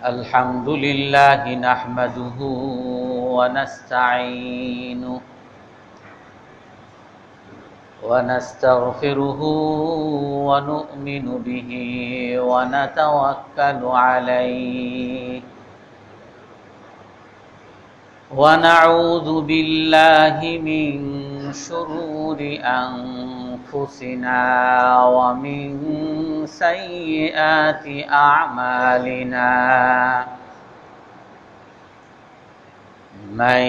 الحمد لله نحمده ونستعينه ونستغفره ونؤمن به ونتوكل عليه ونعوذ بالله من شرور أنفسنا ومن سيئات أعمالنا من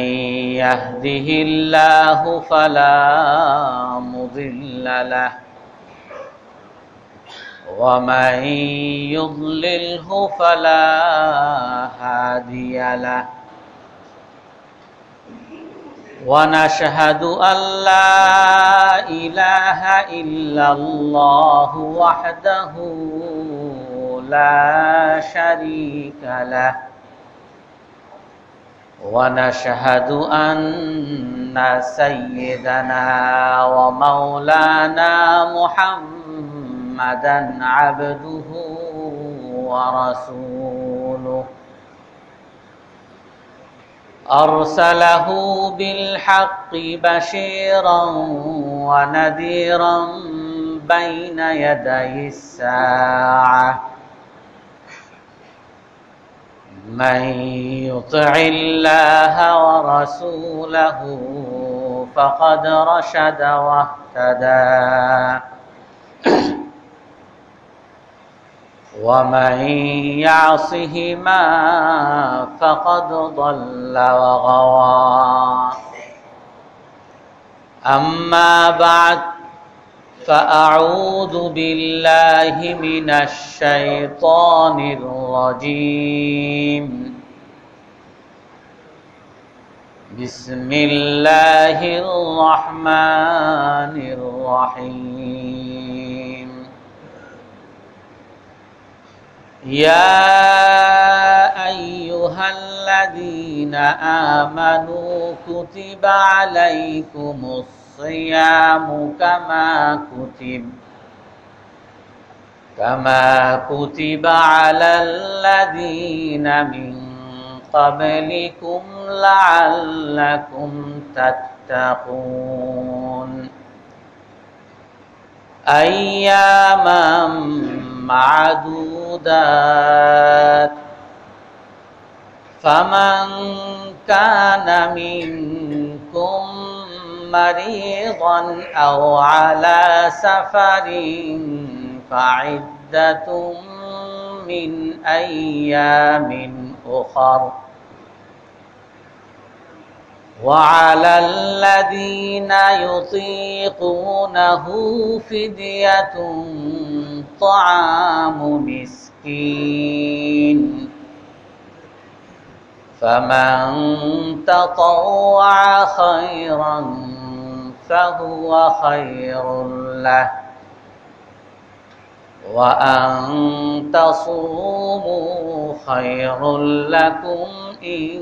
يهده الله فلا مضل له ومن يضلله فلا هادي له ونشهد أن لا إله إلا الله وحده لا شريك له ونشهد أن سيدنا ومولانا محمدا عبده ورسوله أرسله بالحق بشيرا ونذيرا بين يدي الساعة من يطع الله ورسوله فقد رشد واهتدى ومن يعصهما فقد ضل وغوى أما بعد فأعوذ بالله من الشيطان الرجيم بسم الله الرحمن الرحيم يا أيها الذين آمنوا كتب عليكم الصيام كما كتب على الذين من قبلكم لعلكم تتقون أياما معدودات فمن كان منكم مريضا أو على سفر فعدة من أيام أخر وعلى الذين يطيقونه فدية طعام مسكين فمن تطوع خيرا فهو خير له وأن تصوموا خير لكم إن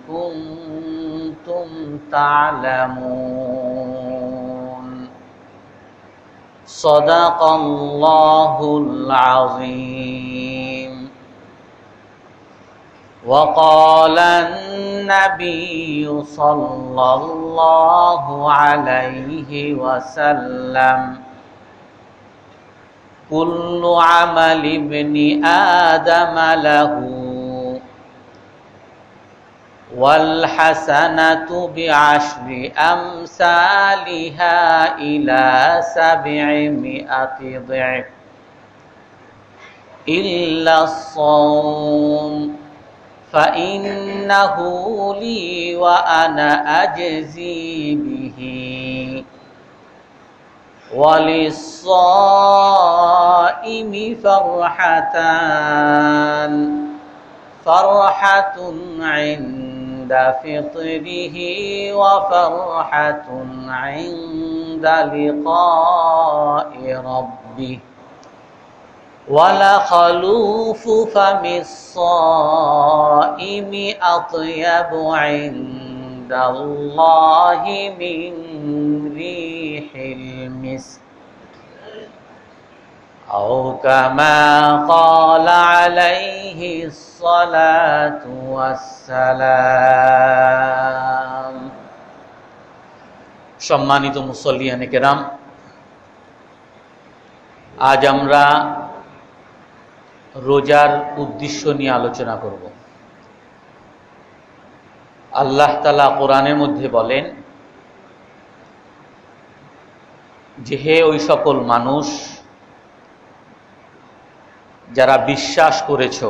كنتم تعلمون صدق الله العظيم وقال النبي صلى الله عليه وسلم كل عمل ابن آدم له والحسنة بعشر أمثالها إلى 700 ضعف إلا الصوم فإنه لي وأنا أجزي به وللصائم فرحتان فرحة عند فطره وفرحة عند لقاء ربه ولخلوف فم الصائم أطيب عند الله من ريح المسك আও কামা ক্বালা আলাইহিস সালাতু ওয়াসসালাম। সম্মানিত মুসল্লিয়ানে কেরাম, আজ আমরা রোজার উদ্দেশ্য নিয়ে আলোচনা করব। আল্লাহ তাআলা কোরআনের মধ্যে বলেন যে, হে ওই সকল মানুষ যারা বিশ্বাস করেছো,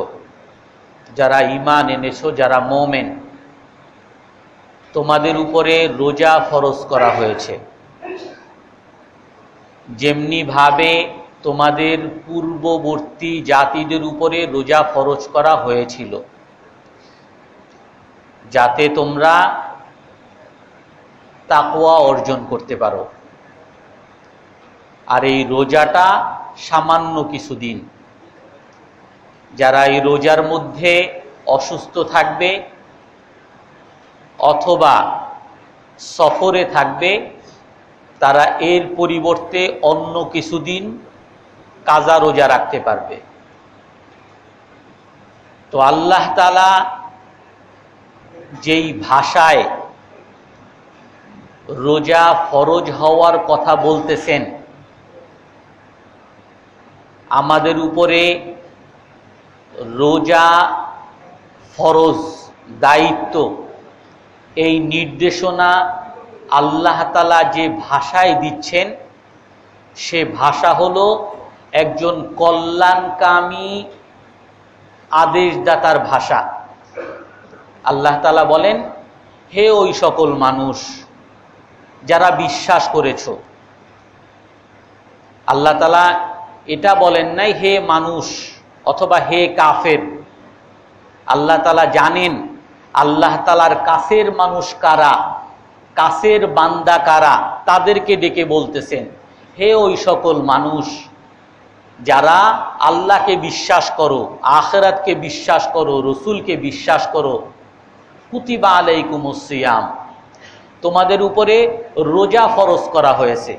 যারা ঈমান এনেছো, যারা মুমিন, তোমাদের উপরে রোজা ফরজ করা হয়েছে, যেমনি ভাবে তোমাদের পূর্ববর্তী জাতিদের উপরে রোজা ফরজ করা হয়েছিল, যাতে তোমরা তাকওয়া অর্জন করতে পারো। আর এই রোজাটা সামান্য কিছুদিন। যারা এই রোজার মধ্যে অসুস্থ থাকবে অথবা সফরে থাকবে, তারা এর পরিবর্তে অন্য কিছুদিন কাজা রোজা রাখতে পারবে। তো আল্লাহ তাআলা যেই ভাষায় রোজা ফরজ হওয়ার কথা বলতেছেন, আমাদের উপরে রোজা ফরজ, দায়িত্ব, এই নির্দেশনা আল্লাহ তাআলা যে ভাষায় দিচ্ছেন, সে ভাষা হলো একজন কল্যাণকামী আদেশদাতার ভাষা। আল্লাহ তাআলা বলেন, হে ওই সকল মানুষ যারা বিশ্বাস করেছো। আল্লাহ তাআলা এটা বলেন নাই হে মানুষ অথবা হে কাফের। আল্লাহ তাআলা জানেন আল্লাহ তাআলার কাছের মানুষ কারা, কাছের বান্দা কারা, তাদেরকে ডেকে বলতেছেন, হে ওই সকল মানুষ যারা আল্লাহকে বিশ্বাস করো, আখিরাতকে বিশ্বাস করো, রসুলকে বিশ্বাস করো। কুতিবা আলাইকুমুস সিয়াম, তোমাদের উপরে রোজা ফরজ করা হয়েছে।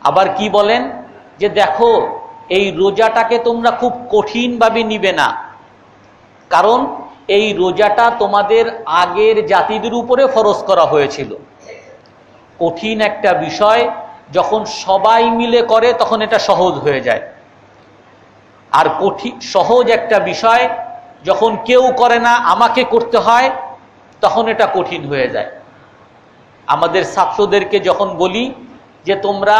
আবার কি বলেন যে দেখো, এই রোজাটাকে তোমরা খুব কঠিনভাবে নিবে না, কারণ এই রোজাটা তোমাদের আগের জাতিদের উপরে ফরজ করা হয়েছিল। কঠিন একটা বিষয় যখন সবাই মিলে করে তখন এটা সহজ হয়ে যায়, আর সহজ একটা বিষয় যখন কেউ করে না, আমাকে করতে হয়, তখন এটা কঠিন হয়ে যায়। আমাদের ছাত্রদেরকে যখন বলি যে তোমরা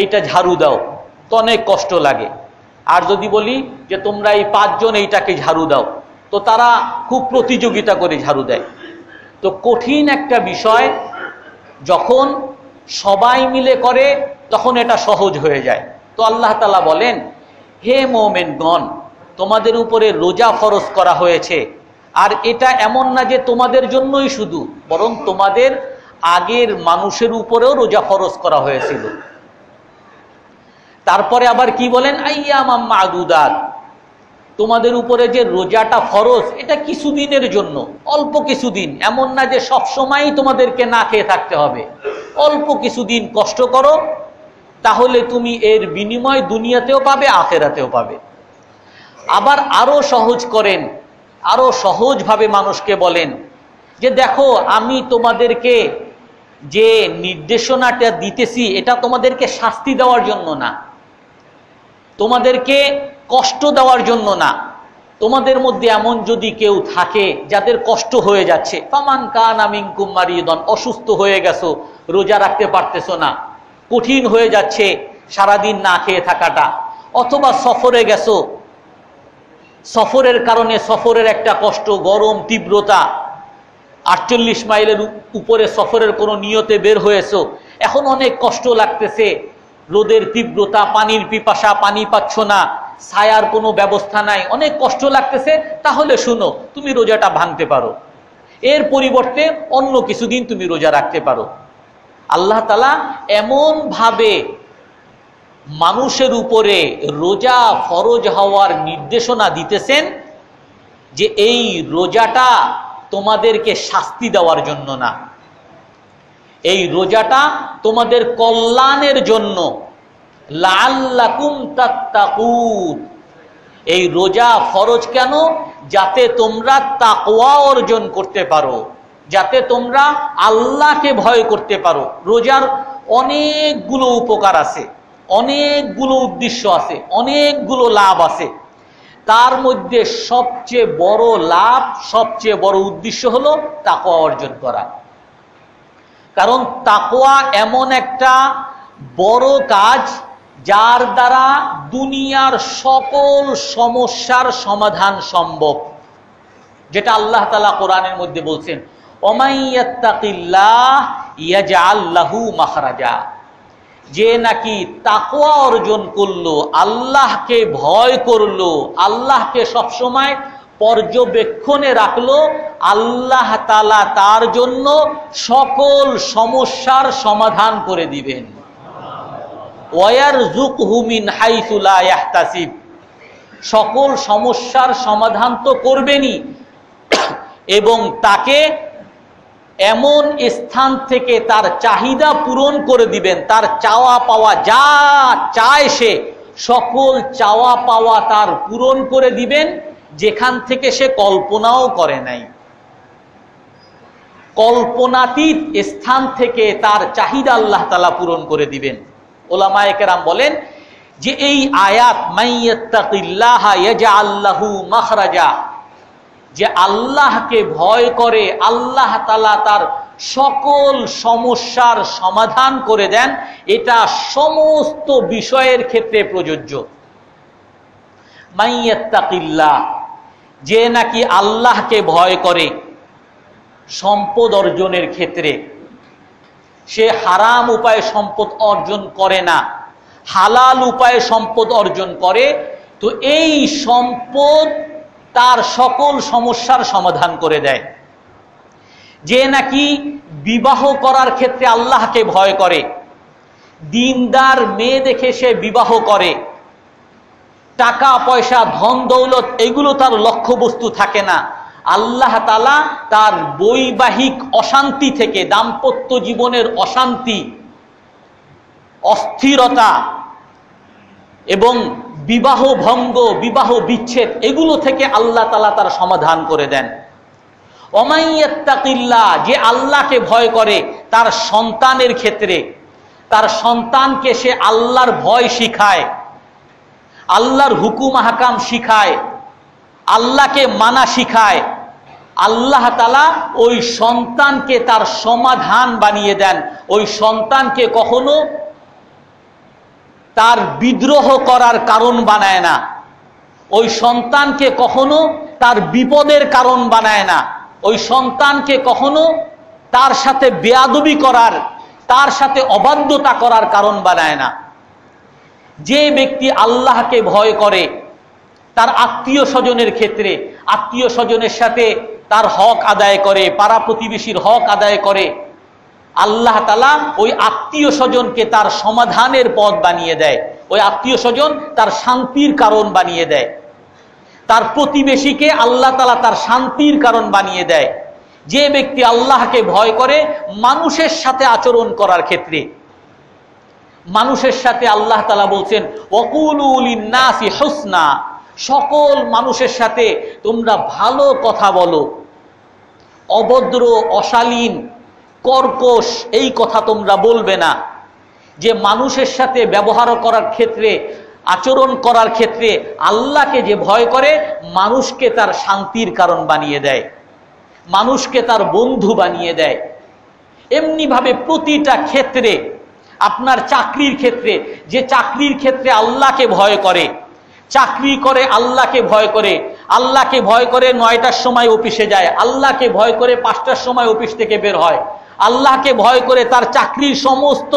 এইটা ঝাড়ু দাও, তো অনেক কষ্ট লাগে। আর যদি বলি যে তোমরা এই 5 জন এইটাকে ঝাড়ু দাও, তো তারা খুব প্রতিযোগিতা করে ঝাড়ু দেয়। তো কঠিন একটা বিষয় যখন সবাই মিলে করে তখন এটা সহজ হয়ে যায়। তো আল্লাহ তাআলা বলেন, হে মুমিনগণ, তোমাদের উপরে রোজা ফরজ করা হয়েছে। আর এটা এমন না যে তোমাদের জন্যই শুধু, বরং তোমাদের আগের মানুষের উপরেও রোজা ফরজ করা হয়েছিল। তারপরে আবার কি বলেন, আইয়ামাম মাদুদাত, তোমাদের উপরে যে রোজাটা ফরজ, এটা কিছুদিনের জন্য, অল্প কিছুদিন। এমন না যে সব সময় তোমাদেরকে না খেয়ে থাকতে হবে, অল্প কিছুদিন কষ্ট করো, তাহলে তুমি এর বিনিময় দুনিয়াতেও পাবে, আখিরাতেও পাবে। আবার আরো সহজ করেন, আরো সহজভাবে মানুষকে বলেন যে দেখো, আমি তোমাদেরকে যে নির্দেশনাটা দিতেছি, এটা তোমাদেরকে শাস্তি দেওয়ার জন্য না, তোমাদেরকে কষ্ট দেওয়ার জন্য না। তোমাদের মধ্যে এমন যদি কেউ থাকে যাদের কষ্ট হয়ে যাচ্ছে, ফামান কানা মিনকুম মারিদান, অসুস্থ হয়ে গেছো, রোজা রাখতে পারতেছো না, কঠিন হয়ে যাচ্ছে সারাদিন না খেয়ে থাকাটা, অথবা সফরে গেছো, সফরের কারণে সফরের একটা কষ্ট, গরম, তীব্রতা, 48 মাইলের উপরে সফরের কোনো নিয়তে বের হয়েছো, এখন অনেক কষ্ট লাগতেছে, রোদের তীব্রতা, পানির পিপাসা, পানি পাচ্ছ না, ছায়ার কোনো ব্যবস্থা নাই, অনেক কষ্ট লাগতেছে, তাহলে শুনো, তুমি রোজাটা ভাঙতে পারো, এর পরিবর্তে অন্য কিছুদিন তুমি রোজা রাখতে পারো। আল্লাহ তাআলা এমন ভাবে মানুষের উপরে রোজা ফরজ হওয়ার নির্দেশনা দিতেছেন যে এই রোজাটা তোমাদেরকে শাস্তি দেওয়ার জন্য না, এই রোজাটা তোমাদের কল্যাণের জন্য, লাআল্লাকুম তাত্তাকুন। এই রোজা ফরজ কেন? যাতে তোমরা তাকওয়া অর্জন করতে পারো, যাতে তোমরা আল্লাহকে ভয় করতে পারো। রোজার অনেকগুলো উপকার আছে, অনেকগুলো উদ্দেশ্য আছে, অনেকগুলো লাভ আছে। তার মধ্যে সবচেয়ে বড় লাভ, সবচেয়ে বড় উদ্দেশ্য হলো তাকওয়া অর্জন করা। কারণ তাকওয়া এমন একটা বড় কাজ যার দ্বারা দুনিয়ার সকল সমস্যার সমাধান সম্ভব, যেটা আল্লাহ তাআলা কোরআনের মধ্যে বলছেন, ওমাই ইয়াত্তাকিল্লাহ ইয়াজআল লাহু মাখরাজা। যে নাকি তাকওয়া অর্জন করলো, আল্লাহকে ভয় করলো, আল্লাহকে সবসময় পর্যবেক্ষণে রাখলো, আল্লাহ তাআলা তার জন্য সকল সমস্যার সমাধান করে দিবেন। ওয়ারযুকহু মিন হাইসু লা ইয়াহতাসিব। সকল সমস্যার সমাধান তো করবেনই, এবং তাকে এমন স্থান থেকে তার চাহিদা পূরণ করে দিবেন। তার চাওয়া পাওয়া যা চায়, সে সকল চাওয়া পাওয়া তার পূরণ করে দিবেন, যেখান থেকে সে কল্পনাও করে নাই। কল্পনাতীত স্থান থেকে তার চাহিদা আল্লাহ তাআলা পূরণ করে দিবেন। উলামায়ে কেরাম বলেন যে এই আয়াত মাইয়াত্তাকিল্লাহা ইয়াজআল লাহু মাখরাজা, যে আল্লাহকে ভয় করে আল্লাহ তাআলা তার সকল সমস্যার সমাধান করে দেন, এটা সমস্ত বিষয়ের ক্ষেত্রে প্রযোজ্য। মাইয়াত্তাকিল্লাহ, যে নাকি আল্লাহকে ভয় করে, সম্পদ অর্জনের ক্ষেত্রে সে হারাম উপায়ে সম্পদ অর্জন করে না, হালাল উপায়ে সম্পদ অর্জন করে, তো এই সম্পদ তার সকল সমস্যার সমাধান করে দেয়। যে নাকি বিবাহ করার ক্ষেত্রে আল্লাহকে ভয় করে, দিনদার মেয়ে দেখে সে বিবাহ করে, টাকা পয়সা ধন দৌলত এগুলো তার লক্ষ্যবস্তু থাকে না, আল্লাহ তাআলা তার বৈবাহিক অশান্তি থেকে, দাম্পত্য জীবনের অশান্তি, অস্থিরতা এবং বিবাহ ভঙ্গ, বিবাহ বিচ্ছেদ, এগুলো থেকে আল্লাহ তাআলা তার সমাধান করে দেন। ওমাই ইয়াত্তাকিল্লাহ, যে আল্লাহকে ভয় করে, তার সন্তানের ক্ষেত্রে তার সন্তানকে সে আল্লাহর ভয় শিখায়, আল্লাহর হুকুম আহকাম শিখায়, আল্লাহকে মানা শিখায়, আল্লাহ তাআলা ওই সন্তানকে তার সমাধান বানিয়ে দেন। ওই সন্তানকে কখনো তার বিদ্রোহ করার কারণ বানায় না, ওই সন্তানকে কখনো তার বিপদের কারণ বানায় না, ওই সন্তানকে কখনো তার সাথে বেয়াদবি করার, তার সাথে অবাধ্যতা করার কারণ বানায় না। যে ব্যক্তি আল্লাহকে ভয় করে, তার আত্মীয় স্বজনের ক্ষেত্রে আত্মীয় স্বজনের সাথে তার হক আদায় করে, পাড়া প্রতিবেশীর হক আদায় করে, আল্লাহ তাআলা ওই আত্মীয় স্বজনকে তার সমাধানের পথ বানিয়ে দেয়, ওই আত্মীয় স্বজন তার শান্তির কারণ বানিয়ে দেয়, তার প্রতিবেশীকে আল্লাহ তাআলা তার শান্তির কারণ বানিয়ে দেয়। যে ব্যক্তি আল্লাহকে ভয় করে, মানুষের সাথে আচরণ করার ক্ষেত্রে, মানুষের সাথে আল্লাহ তাআলা বলছেন ওয়াকুলু লিন-নাসি হুসনা, সকল মানুষের সাথে তোমরা ভালো কথা বলো, অভদ্র, অশালীন, কর্কশ এই কথা তোমরা বলবে না। যে মানুষের সাথে ব্যবহার করার ক্ষেত্রে, আচরণ করার ক্ষেত্রে আল্লাহকে যে ভয় করে, মানুষকে তার শান্তির কারণ বানিয়ে দেয়, মানুষকে তার বন্ধু বানিয়ে দেয়। এমনি ভাবে প্রতিটা ক্ষেত্রে, আপনার চাকরির ক্ষেত্রে, যে চাকরির ক্ষেত্রে আল্লাহকে ভয় করে, চাকরি করে আল্লাহকে ভয় করে, আল্লাহকে ভয় করে 9টার সময় অফিসে যায়, আল্লাহকে ভয় করে 5টার সময় অফিস থেকে বের হয়, আল্লাহকে ভয় করে তার চাকরির সমস্ত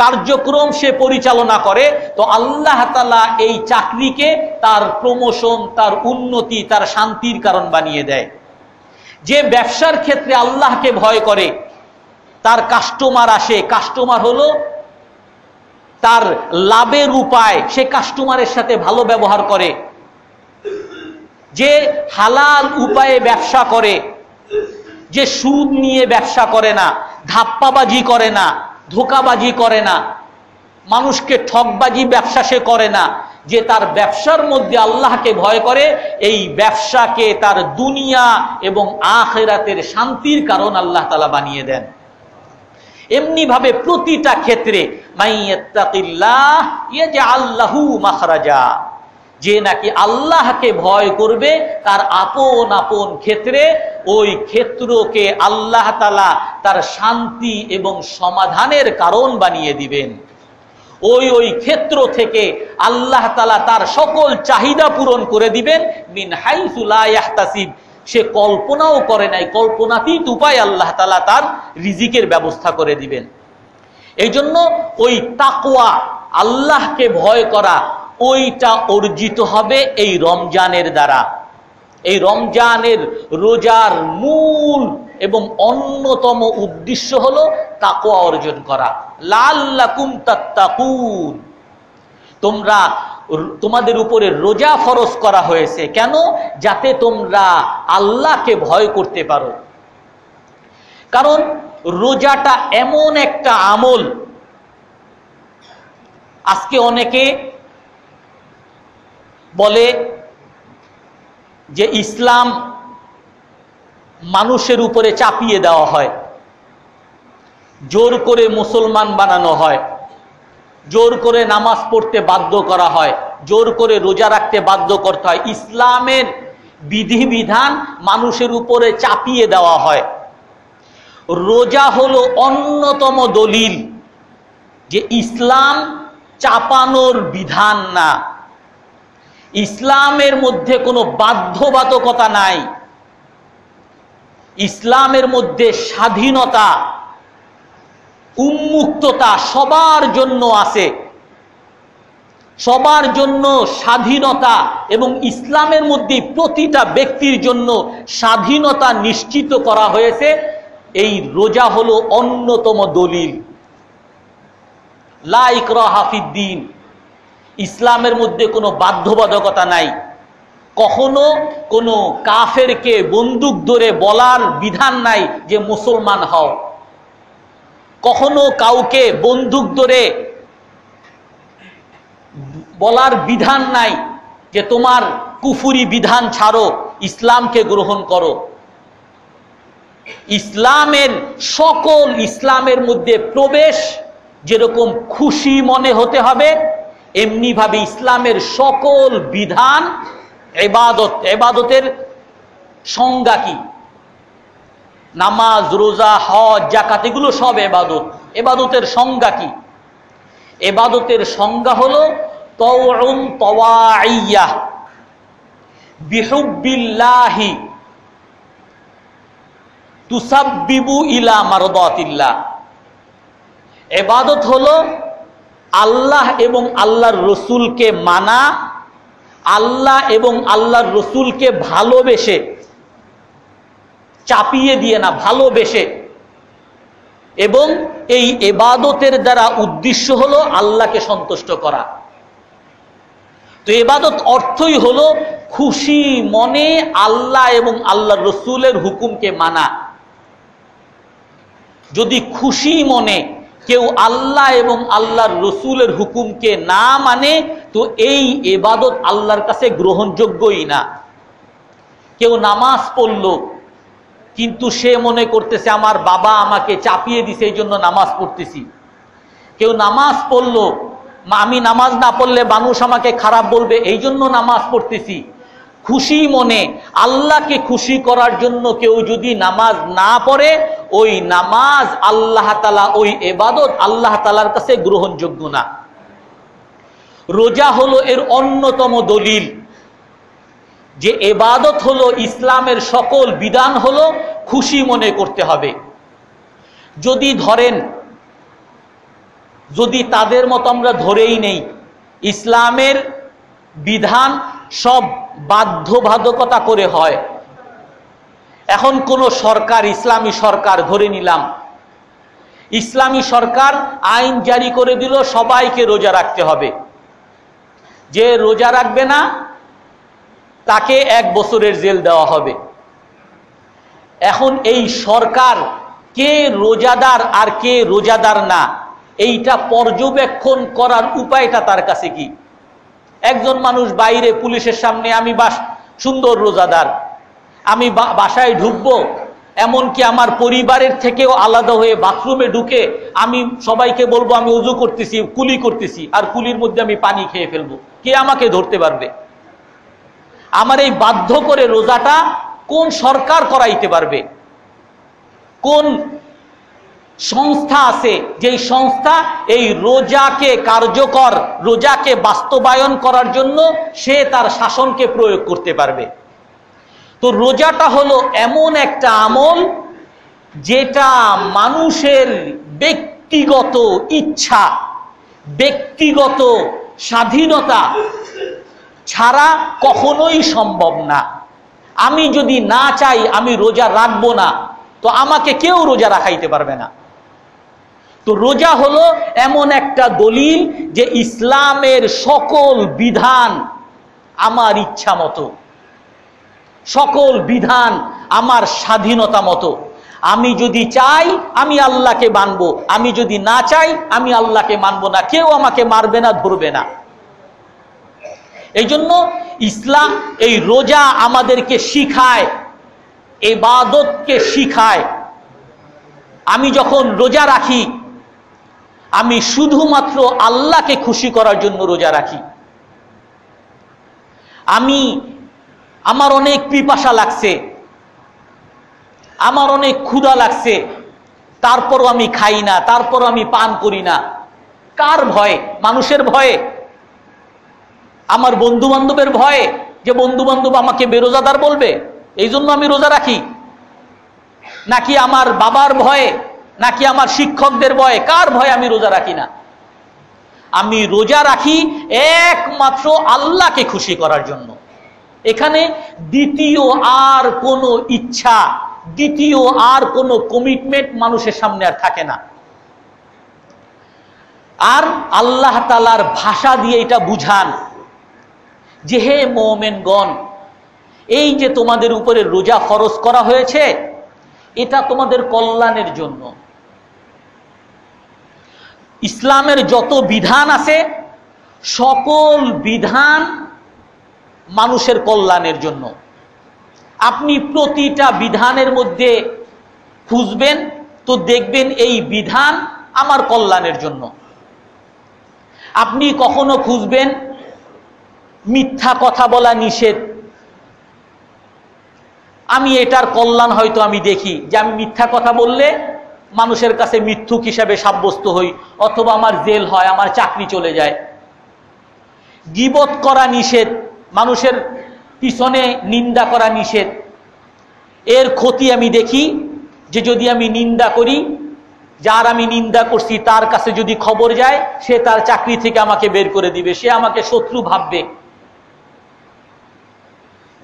কার্যক্রম সে পরিচালনা করে, তো আল্লাহ তাআলা এই চাকরিকে তার প্রমোশন, তার উন্নতি, তার শান্তির কারণ বানিয়ে দেয়। যে ব্যবসার ক্ষেত্রে আল্লাহকে ভয় করে, তার কাস্টমার আসে, কাস্টমার হলো তার লাভের উপায়, সে কাস্টমারের সাথে ভালো ব্যবহার করে। যে হালাল উপায়ে ব্যবসা করে, যে সুদ নিয়ে ব্যবসা করে না, ধাপ্পাবাজি করে না, ধোকাবাজি করে না, মানুষকে ঠকবাজি ব্যবসা সে করে না, যে তার ব্যবসার মধ্যে আল্লাহকে ভয় করে, এই ব্যবসাকে তার দুনিয়া এবং আখিরাতের শান্তির কারণ আল্লাহ তাআলা বানিয়ে দেন। এমনি ভাবে প্রতিটা ক্ষেত্রে মাইয়াত্তাকিল্লাহ ইয়াজআল লাহু মাখরাজা, যে নাকি আল্লাহকে ভয় করবে তার আপন আপন ক্ষেত্রে ওই ক্ষেত্রকে আল্লাহ তাআলা তার শান্তি এবং সমাধানের কারণ বানিয়ে দিবেন। ওই ক্ষেত্র থেকে আল্লাহ তাআলা তার সকল চাহিদা পূরণ করে দিবেন মিন হাইসু লা ইয়াহতাসিব, সে কল্পনাও করে নাই, কল্পনাতীত উপায় আল্লাহ তাআলা তার রিজিকের ব্যবস্থা করে দিবেন। এই জন্য ওই তাকওয়া, আল্লাহকে ভয় করা, ওইটা অর্জিত হবে এই রমজানের দ্বারা। এই রমজানের রোজার মূল এবং অন্যতম উদ্দেশ্য হলো তাকওয়া অর্জন করা। লাআল্লাকুম তাত্তাকুন, তোমাদের উপরে রোজা ফরজ করা হয়েছে কেন? যাতে তোমরা আল্লাহকে ভয় করতে পারো। কারণ রোজাটা এমন একটা আমল, আজকে অনেকে বলে যে ইসলাম মানুষের উপরে চাপিয়ে দেওয়া হয়, জোর করে মুসলমান বানানো হয়, জোর করে নামাজ পড়তে বাধ্য করা হয়, জোর করে রোজা রাখতে বাধ্য করতে হয়। ইসলামের বিধিবিধান মানুষের উপরে চাপিয়ে দেওয়া হয়। রোজা হলো অন্যতম দলিল যে ইসলাম চাপানোর বিধান না, ইসলামের মধ্যে কোনো বাধ্যবাধকতা নাই, ইসলামের মধ্যে স্বাধীনতা, উন্মুক্ততা সবার জন্য আছে, সবার জন্য স্বাধীনতা, এবং ইসলামের মধ্যে প্রতিটা ব্যক্তির জন্য স্বাধীনতা নিশ্চিত করা হয়েছে। এই রোজা হলো অন্যতম দলিল। লা ইকরাহা ফিদ্দীন, ইসলামের মধ্যে কোনো বাধ্যবাধকতা নাই। কখনো কোনো কাফেরকে বন্দুক ধরে বলার বিধান নাই যে মুসলমান হও, কখনো কাউকে বন্দুক ধরে বলার বিধান নাই যে তোমার কুফরি বিধান ছাড়ো, ইসলামকে গ্রহণ করো। ইসলামের মধ্যে প্রবেশ যেরকম খুশি মনে হতে হবে, এমনি ভাবে ইসলামের সকল বিধান, ইবাদতের সংজ্ঞা কি? নামাজ, রোজা, হজ, যাকাত, এগুলো সব ইবাদত। ইবাদতের সংজ্ঞা কি? ইবাদতের সংজ্ঞা হলো তাওউন তাওয়াইয়াহ বিহুব্বিল্লাহি তুসাব্বিবু ইলা মারদাতিল্লাহ। ইবাদত হলো আল্লাহ এবং আল্লাহর রসুলকে মানা, আল্লাহ এবং আল্লাহর রসুলকে ভালোবেসে, চাপিয়ে দিয়ে না, ভালোবেসে। এবং এই ইবাদতের দ্বারা উদ্দেশ্য হলো আল্লাহকে সন্তুষ্ট করা। তো ইবাদত অর্থই হলো খুশি মনে আল্লাহ এবং আল্লাহর রসুলের হুকুমকে মানা। যদি খুশি মনে কেউ আল্লাহ এবং আল্লাহর রসুলের হুকুমকে না মানে, তো এই ইবাদত আল্লাহর কাছে গ্রহণযোগ্যই না। কেউ নামাজ পড়ল, কিন্তু সে মনে করতেছে আমার বাবা আমাকে চাপিয়ে দিছে, এই জন্য নামাজ পড়তেছি। কেউ নামাজ পড়ল, আমি নামাজ না পড়লে মানুষ আমাকে খারাপ বলবে, এই জন্য নামাজ পড়তেছি। খুশি মনে আল্লাহকে খুশি করার জন্য কেউ যদি নামাজ না পড়ে, ওই নামাজ আল্লাহ তাআলা, ওই ইবাদত আল্লাহ তাআলার কাছে গ্রহণযোগ্য না। রোজা হলো এর অন্যতম দলিল যে ইবাদত হলো ইসলামের সকল বিধান হলো খুশি মনে করতে হবে। যদি ধরেন, যদি তাদের মতো আমরা ধরেই নেই ইসলামের বিধান সব বাধ্যবাধকতা করে হয়। এখন কোন সরকার, ইসলামী সরকার ধরে নিলাম, ইসলামী সরকার আইন জারি করে দিল সবাইকে রোজা রাখতে হবে, যে রোজা রাখবে না তাকে 1 বছরের জেল দেওয়া হবে। এখন এই সরকার কে রোজাদার আর কে রোজাদার না, এইটা পর্যবেক্ষণ করার উপায়টা তার কাছে কি? একজন মানুষ বাইরে পুলিশের সামনে, আমি সুন্দর রোজাদার, আমি বাসায় ঢুকবো, এমনকি আমার পরিবারের থেকেও আলাদা হয়ে বাথরুমে ঢুকে আমি সবাইকে বলবো আমি ওযু করতেছি, কুলি করতেছি, আর কুলির মধ্যে আমি পানি খেয়ে ফেলবো, কে আমাকে ধরতে পারবে? আমার এই বাধ্য করে রোজাটা কোন সরকার করাইতে পারবে? কোন সংস্থা আছে যেই সংস্থা এই রোজাকে কার্যকর, রোজাকে বাস্তবায়ন করার জন্য সে তার শাসনকে প্রয়োগ করতে পারবে? তো রোজাটা হলো এমন একটা আমল যেটা মানুষের ব্যক্তিগত ইচ্ছা, ব্যক্তিগত স্বাধীনতা ছাড়া কখনোই সম্ভব না। আমি যদি না চাই আমি রোজা রাখবো না, তো আমাকে কেউ রোজা রাখাইতে পারবে না। তো রোজা হলো এমন একটা দলিল যে ইসলামের সকল বিধান আমার ইচ্ছা মতো, সকল বিধান আমার স্বাধীনতা মতো। আমি যদি চাই আমি আল্লাহকে মানবো, আমি যদি না চাই আমি আল্লাহকে মানবো না, কেউ আমাকে মারবে না, ধরবে না। এই জন্য ইসলাম এই রোজা আমাদেরকে শিখায়, ইবাদতকে শিখায়। আমি যখন রোজা রাখি আমি শুধুমাত্র আল্লাহকে খুশি করার জন্য রোজা রাখি। আমার অনেক পিপাসা লাগছে, আমার অনেক ক্ষুধা লাগছে, তারপরও আমি খাই না, তারপরও আমি পান করি না। কার ভয়ে? মানুষের ভয়ে? আমার বন্ধু বান্ধবের ভয়ে যে বন্ধু বান্ধব আমাকে বেরোজাদার বলবে, এই জন্য আমি রোজা রাখি? নাকি আমার বাবার ভয়ে, নাকি আমার শিক্ষকদের ভয়ে? কার ভয়ে আমি রোজা রাখি না? আমি রোজা রাখি একমাত্র আল্লাহকে খুশি করার জন্য। এখানে দ্বিতীয় আর কোনো ইচ্ছা, দ্বিতীয় আর কোনো কমিটমেন্ট মানুষের সামনে আর থাকে না। আর আল্লাহ তাআলার ভাষা দিয়ে এটা বুঝান যে হে মুমিনগণ, এই যে তোমাদের উপরে রোজা ফরজ করা হয়েছে এটা তোমাদের কল্যাণের জন্য। ইসলামের যত বিধান আছে সকল বিধান মানুষের কল্যাণের জন্য। আপনি প্রতিটা বিধানের মধ্যে খুঁজবেন তো দেখবেন এই বিধান আমার কল্যাণের জন্য। আপনি কখনো খুঁজবেন মিথ্যা কথা বলা নিষেধ, আমি এটার কল্যাণ হয়তো আমি দেখি যে আমি মিথ্যা কথা বললে মানুষের কাছে মিথ্যুক হিসাবে সাব্যস্ত হই, অথবা আমার জেল হয়, আমার চাকরি চলে যায়। গীবত করা নিষেধ, মানুষের পিছনে নিন্দা করা নিষেধ। এর ক্ষতি আমি দেখি যে যদি আমি নিন্দা করি, যার আমি নিন্দা করছি তার কাছে যদি খবর যায়, সে তার চাকরি থেকে আমাকে বের করে দিবে, সে আমাকে শত্রু ভাববে।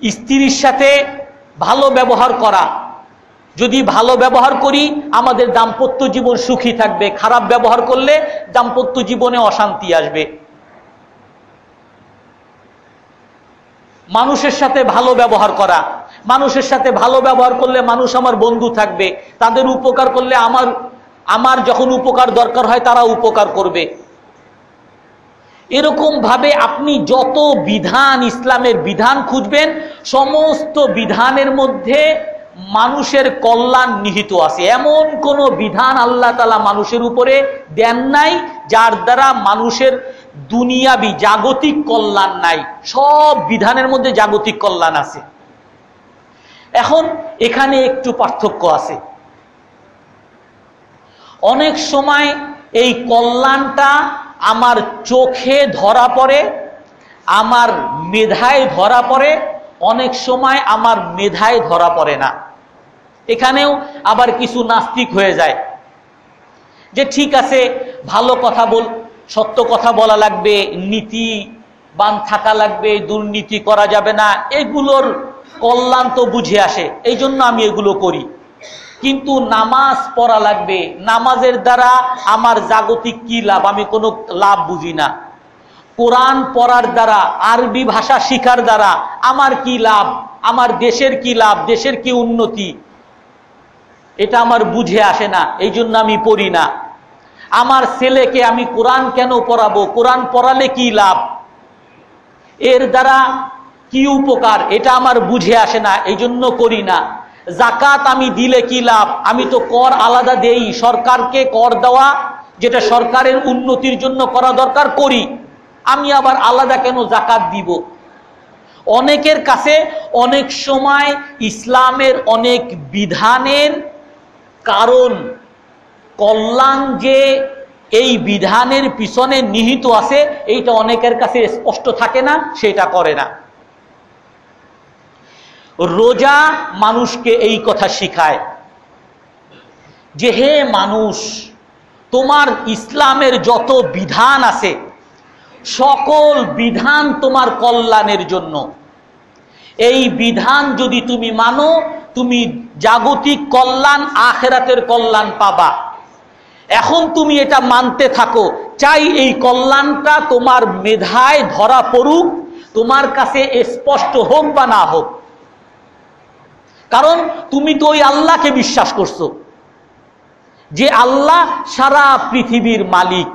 স্ত্রীর সাথে ভালো ব্যবহার করা, যদি ভালো ব্যবহার করি আমাদের দাম্পত্য জীবন সুখী থাকবে, খারাপ ব্যবহার করলে দাম্পত্য জীবনে অশান্তি আসবে। মানুষের সাথে ভালো ব্যবহার করা, মানুষের সাথে ভালো ব্যবহার করলে মানুষ আমার বন্ধু থাকবে, তাদের উপকার করলে আমার যখন উপকার দরকার হয় তারা উপকার করবে। এরকম ভাবে আপনি যত বিধান, ইসলামের বিধান খুঁজবেন, সমস্ত বিধানের মধ্যে মানুষের কল্যাণ নিহিত আছে। এমন কোন বিধান আল্লাহ তাআলা মানুষের উপরে দেন নাই যার দ্বারা মানুষের দুনিয়াবি জাগতিক কল্যাণ নাই। সব বিধানের মধ্যে জাগতিক কল্যাণ আছে। এখন এখানে একটু পার্থক্য আছে। অনেক সময় এই কল্যাণটা আমার চোখে ধরা পড়ে, আমার মেধায় ধরা পড়ে, অনেক সময় আমার মেধায় ধরা পড়ে না। এখানেও আবার কিছু নাস্তিক হয়ে যায় যে ঠিক আছে, ভালো কথা সত্য কথা বলা লাগবে, নীতিবান থাকা লাগবে, দুর্নীতি করা যাবে না, এগুলোর কল্যাণ তো বুঝে আসে, এই জন্য আমি এগুলো করি। কিন্তু নামাজ পড়া লাগবে, নামাজের দ্বারা আমার জাগতিক কি লাভ? আমি কোনো লাভ বুঝি না। কোরআন পড়ার দ্বারা, আরবি ভাষা শিখার দ্বারা আমার কি লাভ? আমার দেশের কি লাভ? দেশের কি উন্নতি? এটা আমার বুঝে আসে না, এই জন্য আমি পড়ি না। আমার ছেলেকে আমি কোরআন কেন পড়াবো, কোরআন পড়ালে কি লাভ, এর দ্বারা কি উপকার, এটা আমার বুঝে আসে না, এই জন্য করি না। জাকাত আমি দিলে কি লাভ, আমি তো কর আলাদা দেই, সরকারকে কর দেওয়া যেটা সরকারের উন্নতির জন্য করা দরকার করি, আমি আবার আলাদা কেন জাকাত দিব। অনেকের কাছে অনেক সময় ইসলামের অনেক বিধানের কারণ, কল্যাণ যে এই বিধানের পিছনে নিহিত আছে, এইটা অনেকের কাছে স্পষ্ট থাকে না, সেটা করে না। রোজা মানুষকে এই কথা শিখায় যে হে মানুষ, তোমার ইসলামের যত বিধান আছে সকল বিধান তোমার কল্যাণের জন্য। এই বিধান যদি তুমি মানো, তুমি জাগতিক কল্যাণ, আখিরাতের কল্যাণ পাবা। এখন তুমি এটা মানতে থাকো, চাই এই কল্যাণটা তোমার মেধায় ধরা পড়ুক, তোমার কাছে স্পষ্ট হোক বা না হোক। কারণ তুমি তো ওই আল্লাহকে বিশ্বাস করছো, যে আল্লাহ সারা পৃথিবীর মালিক,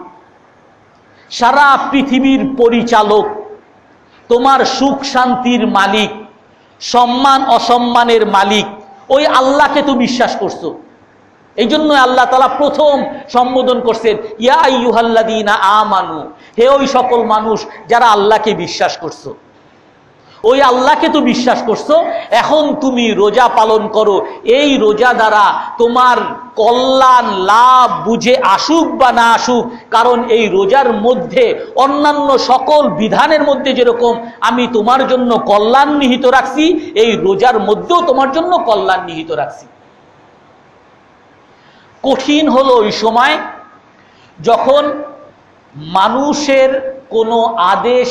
সারা পৃথিবীর পরিচালক, তোমার সুখ শান্তির মালিক, সম্মান অসম্মানের মালিক, ওই আল্লাহকে তো বিশ্বাস করছো। এই জন্য আল্লাহ তাআলা প্রথম সম্বোধন করছেন ইয়া আইয়ুহাল্লাযীনা আমানু, হে ওই সকল মানুষ যারা আল্লাহকে বিশ্বাস করছো। ওই আল্লাহকে তো বিশ্বাস করছো, এখন তুমি রোজা পালন করো। এই রোজা দ্বারা তোমার কল্যাণ লাভ বুঝে আসুক বা না আসুক, কারণ এই রোজার মধ্যে অন্যান্য সকল বিধানের মধ্যে যেরকম আমি তোমার জন্য কল্যাণ নিহিত রাখছি, এই রোজার মধ্যেও তোমার জন্য কল্যাণ নিহিত রাখছি। কঠিন হলো ওই সময় যখন মানুষের কোনো আদেশ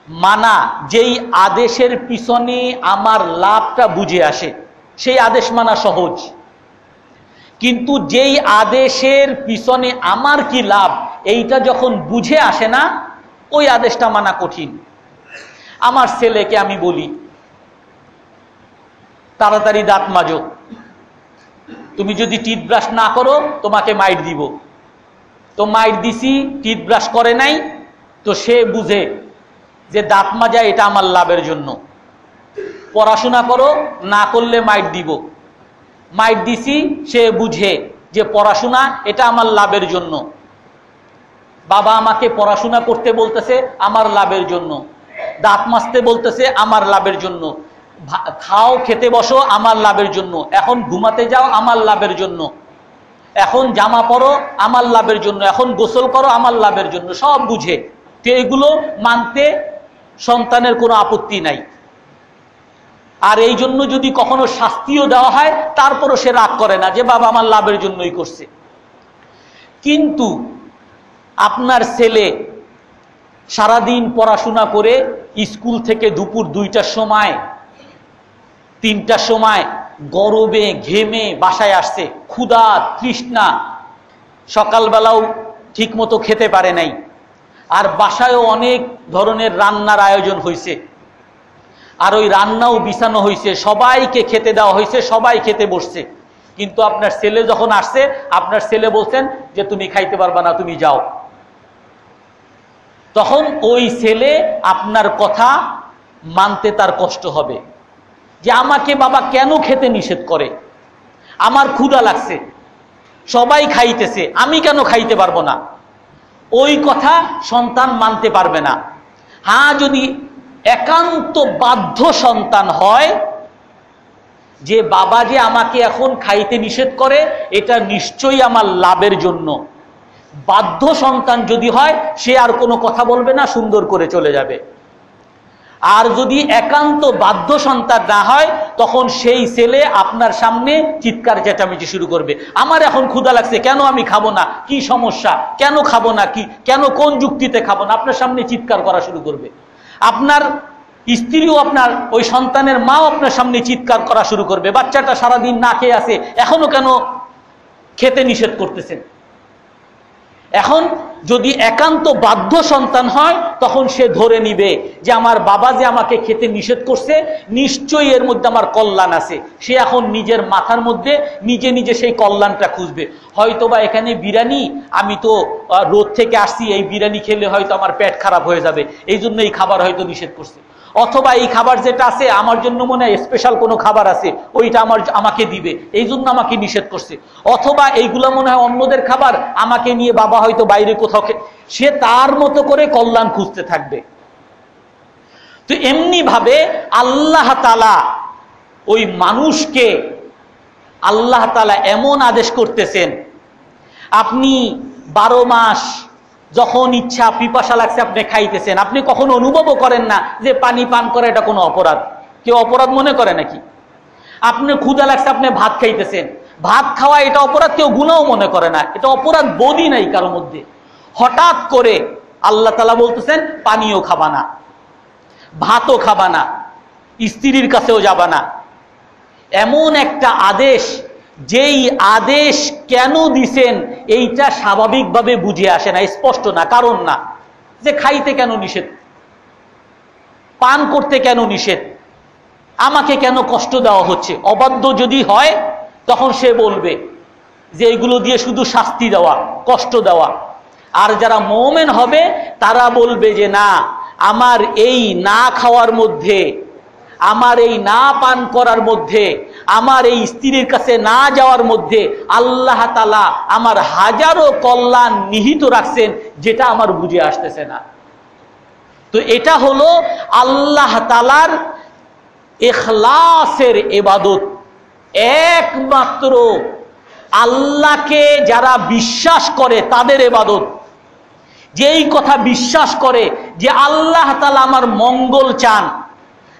মানা, যেই আদেশের পিছনে আমার লাভটা বুঝে আসে, সেই আদেশ মানা সহজ। কিন্তু যেই আদেশের পিছনে আমার কি লাভ, এইটা যখন বুঝে আসে না, ওই আদেশটা মানা কঠিন। আমার ছেলেকে আমি বলি তাড়াতাড়ি দাঁত মাজো, তুমি যদি টিথ ব্রাশ না করো তোমাকে মাইর দিব। তো মাইর দিছি, টিথ ব্রাশ করে নাই, তো সে বুঝে যে দাঁত মাজা এটা আমার লাভের জন্য। পড়াশোনা করো, না করলে মাইর দিব। মাইর দিছি, সে বুঝে যে পড়াশোনা এটা আমার লাভের জন্য। বাবা আমাকে পড়াশোনা করতে বলতেছে আমার লাভের জন্য, দাঁত মাজতে বলতেছে আমার লাভের জন্য, খাও খেতে বসো আমার লাভের জন্য, এখন ঘুমাতে যাও আমার লাভের জন্য, এখন জামা পরো আমার লাভের জন্য, এখন গোসল করো আমার লাভের জন্য, সব বুঝে। তো এগুলো মানতে সন্তানের কোনো আপত্তি নাই। আর এই জন্য যদি কখনো শাস্তিও দেওয়া হয়, তারপরও সে রাগ করে না যে বাবা আমার লাভের জন্যই করছে। কিন্তু আপনার ছেলে সারাদিন পড়াশোনা করে স্কুল থেকে দুপুর 2টার সময় 3টার সময় গরমে ঘেমে বাসায় আসছে, ক্ষুধা তৃষ্ণা, সকালবেলাও ঠিক মতো খেতে পারে নাই, আর বাসায়ও অনেক ধরনের রান্নার আয়োজন হয়েছে, আর ওই রান্নাও বিছানো হয়েছে, সবাইকে খেতে দেওয়া হয়েছে, সবাই খেতে বসছে। কিন্তু আপনার ছেলে যখন আসছে, আপনার ছেলে বলছেন যে তুমি খাইতে পারবা না, তুমি যাও। তখন ওই ছেলে আপনার কথা মানতে তার কষ্ট হবে যে আমাকে বাবা কেন খেতে নিষেধ করে, আমার ক্ষুধা লাগছে, সবাই খাইতেছে, আমি কেন খাইতে পারবো না। ওই কথা সন্তান মানতে পারবে না। হ্যাঁ, যদি একান্ত বাধ্য সন্তান হয় যে বাবা যে আমাকে এখন খাইতে নিষেধ করে এটা নিশ্চয়ই আমার লাভের জন্য, বাধ্য সন্তান যদি হয় সে আর কোনো কথা বলবে না, সুন্দর করে চলে যাবে। আর যদি একান্ত বাধ্য সন্তান না হয়, তখন সেই ছেলে আপনার সামনে চিৎকার চেঁচামেচি শুরু করবে, আমার এখন ক্ষুধা লাগছে, কেন আমি খাবো না, কি সমস্যা, কেন খাবো না, কি কেন, কোন যুক্তিতে খাবো না, আপনার সামনে চিৎকার করা শুরু করবে। আপনার স্ত্রীও, আপনার ওই সন্তানের মাও আপনার সামনে চিৎকার করা শুরু করবে, বাচ্চাটা সারাদিন না খেয়ে আছে, এখনো কেন খেতে নিষেধ করতেছেন। এখন যদি একান্ত বাধ্য সন্তান হয় তখন সে ধরে নিবে যে আমার বাবা যে আমাকে খেতে নিষেধ করছে নিশ্চয়ই এর মধ্যে আমার কল্যাণ আছে। সে এখন নিজের মাথার মধ্যে নিজে নিজে সেই কল্যাণটা খুঁজবে। হয়তোবা এখানে বিরিয়ানি, আমি তো রোদ থেকে আসছি, এই বিরিয়ানি খেলে হয়তো আমার পেট খারাপ হয়ে যাবে, এই জন্য এই খাবার হয়তো নিষেধ করছে। অথবা এই খাবার যেটা আছে আমার জন্য মনে হয় স্পেশাল কোনো খাবার আছে, ওইটা আমাকে দিবে, এই জন্য আমাকে নিষেধ করছে। অথবা এইগুলো মনে হয় অন্যদের খাবার, আমাকে নিয়ে বাবা হয়তো বাইরে কোথাও, সে তার মতো করে কল্যাণ খুঁজতে থাকবে। তো এমনি ভাবে আল্লাহ তাআলা ওই মানুষকে আল্লাহ তাআলা এমন আদেশ করতেছেন, আপনি 12 মাস যখন ইচ্ছা পিপাসা লাগছে আপনি খাইতেছেন, আপনি কখনো অনুভবও করেন না যে পানি পান করা এটা কোনো অপরাধ। কেউ অপরাধ মনে করে নাকি? আপনি ক্ষুধা লাগছে আপনি ভাত খাইতেছেন, ভাত খাওয়া এটা অপরাধ কেউ গুনাহও মনে করে না, এটা অপরাধ বোধই নাই কারোর মধ্যে। হঠাৎ করে আল্লাহ তাআলা বলতেছেন পানিও খাবা না, ভাতও খাবা না, স্ত্রীর কাছেও যাবা না। এমন একটা আদেশ, যেই আদেশ কেন দিছেন এইটা স্বাভাবিকভাবে বুঝে আসে না, স্পষ্ট না, কারণ না যে খাইতে কেন নিষেধ, পান করতে কেন নিষেধ, আমাকে কেন কষ্ট দেওয়া হচ্ছে। অবাধ্য যদি হয় তখন সে বলবে যে এগুলো দিয়ে শুধু শাস্তি দেওয়া, কষ্ট দেওয়া। আর যারা মুমিন হবে তারা বলবে যে না, আমার এই না খাওয়ার মধ্যে, আমার এই না পান করার মধ্যে, আমার এই স্ত্রীর কাছে না যাওয়ার মধ্যে আল্লাহ তাআলা আমার হাজারো কল্যাণ নিহিত রাখছেন, যেটা আমার বুঝে আসতেছে না। তো এটা হলো আল্লাহ তাআলার ইখলাসের ইবাদত। একমাত্র আল্লাহকে যারা বিশ্বাস করে তাদের ইবাদত। যেই কথা বিশ্বাস করে যে আল্লাহ তাআলা আমার মঙ্গল চান,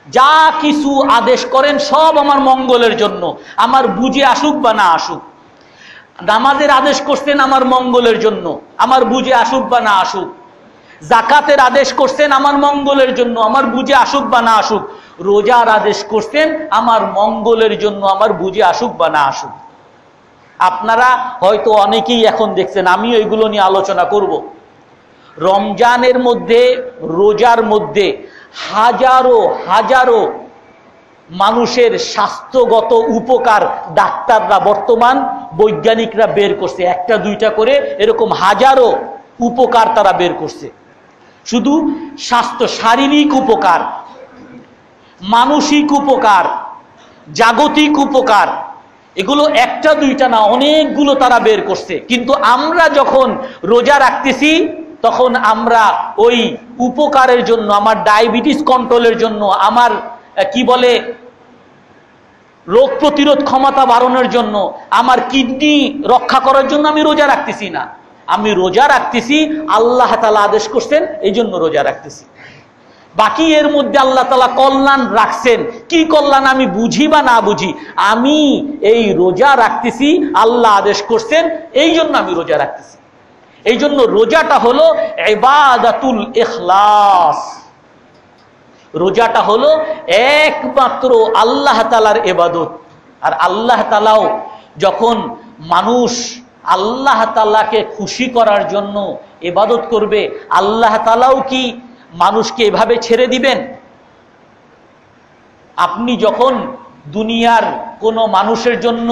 যা কিছু আদেশ করেন সব আমার মঙ্গলের জন্য, আমার বুঝে আসুক বা না আসুক। নামাজের আদেশ করছেন আমার মঙ্গলের জন্য, আমার বুঝে আসুক বা না আসুক। যাকাতের আদেশ করছেন আমার মঙ্গলের জন্য, আমার বুঝে আসুক বা না আসুক। রোজার আদেশ করছেন আমার মঙ্গলের জন্য, আমার বুঝে আসুক বা না আসুক। আপনারা হয়তো অনেকেই এখন দেখছেন, আমিও এগুলো নিয়ে আলোচনা করব। রমজানের মধ্যে, রোজার মধ্যে হাজারো হাজারো মানুষের স্বাস্থ্যগত উপকার ডাক্তাররা, বর্তমান বৈজ্ঞানিকরা বের করছে, একটা দুইটা করে এরকম হাজারো উপকার তারা বের করছে। শুধু স্বাস্থ্য, শারীরিক উপকার, মানসিক উপকার, জাগতিক উপকার, এগুলো একটা দুইটা না, অনেকগুলো তারা বের করছে। কিন্তু আমরা যখন রোজা রাখতেছি তখন আমরা ওই উপকারের জন্য, আমার ডায়াবেটিস কন্ট্রোলের জন্য, আমার কি বলে রোগ প্রতিরোধ ক্ষমতা বাড়ানোর জন্য, আমার কিডনি রক্ষা করার জন্য আমি রোজা রাখতেছি না। আমি রোজা রাখতেছি আল্লাহ তাআলা আদেশ করছেন, এই জন্য রোজা রাখতেছি। বাকি এর মধ্যে আল্লাহ তাআলা কল্যাণ রাখছেন, কি কল্যাণ আমি বুঝি বা না বুঝি, আমি এই রোজা রাখতেছি আল্লাহ আদেশ করছেন, এই জন্য আমি রোজা রাখতেছি। এই জন্য রোজাটা হলো ইবাদাতুল ইখলাস। রোজাটা হলো একমাত্র আল্লাহ তাআলার ইবাদত। আর আল্লাহ তাআলাও যখন মানুষ আল্লাহ তাআলাকে খুশি করার জন্য ইবাদত করবে, আল্লাহ তাআলাও কি মানুষকে এভাবে ছেড়ে দিবেন? আপনি যখন দুনিয়ার কোনো মানুষের জন্য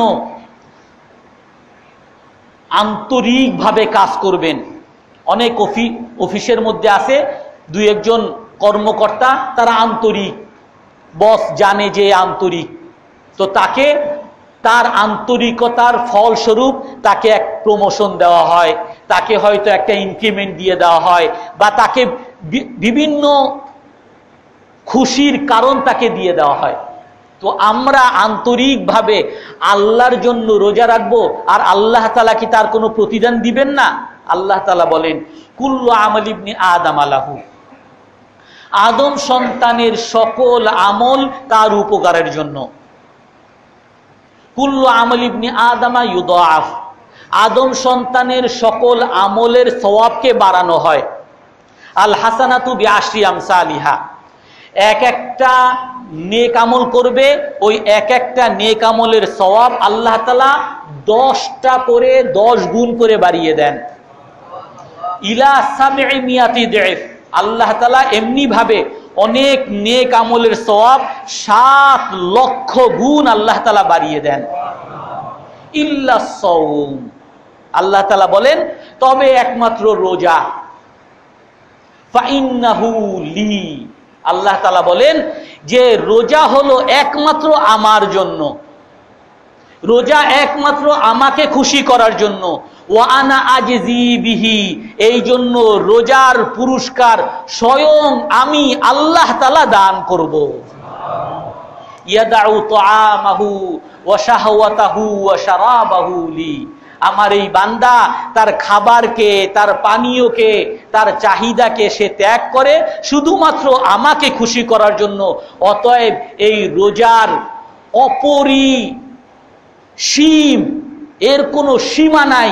আন্তরিকভাবে কাজ করবেন, অনেক অফিসের মধ্যে আছে দুই একজন কর্মকর্তা, তারা আন্তরিক, বস জানে যে আন্তরিক, তো তাকে তার আন্তরিকতার ফলস্বরূপ তাকে এক প্রমোশন দেওয়া হয়, তাকে হয়তো একটা ইনক্রিমেন্ট দিয়ে দেওয়া হয়, বা তাকে বিভিন্ন খুশির কারণ তাকে দিয়ে দেওয়া হয়। তো আমরা আন্তরিকভাবে আল্লাহর জন্য রোজা রাখবো, আর আল্লাহ তাআলা কি তার কোনো প্রতিদান দিবেন না? আল্লাহ তাআলা বলেন কুল্লু আমাল ইবনি আদম আলাহু, আদম সন্তানের সকল আমল তার উপকারের জন্য। কুল্লু আমাল ইবনি আদম ইউদাআফ, আদম সন্তানের সকল আমলের সওয়াবকে বাড়ানো হয়। আল হাসানাতু বিআশরি আমসালিহা, এক একটা নেক আমল করবে, ওই এক একটা নেক আমলের সওয়াব আল্লাহ তাআলা 10টা করে 10 গুণ করে বাড়িয়ে দেন। ইলা সাবঈ মিয়াতি দিফ, আল্লাহ তাআলা এমনি ভাবে অনেক নেক আমলের সওয়াব 7 লক্ষ গুণ আল্লাহ তাআলা বাড়িয়ে দেন। ইল্লা সাওম, আল্লাহ তাআলা বলেন তবে একমাত্র রোজা। ফাইন্নাহু লি, আল্লাহ তাআলা বলেন যে রোজা হলো একমাত্র আমার জন্য, রোজা একমাত্র আমাকে খুশি করার জন্য। ওয়া আনা আজজি বিহি, এই জন্য রোজার পুরস্কার স্বয়ং আমি আল্লাহ তাআলা দান করব। ইয়াদাউ তুআমাহু ওয়া শাহওয়াতাহু ওয়া শারাবাহু লি, আমার এই বান্দা তার খাবারকে, তার পানীয়কে, তার চাহিদাকে সে ত্যাগ করে শুধুমাত্র আমাকে খুশি করার জন্য। অতএব এই রোজার অপরিসীম, এর কোনো সীমা নাই,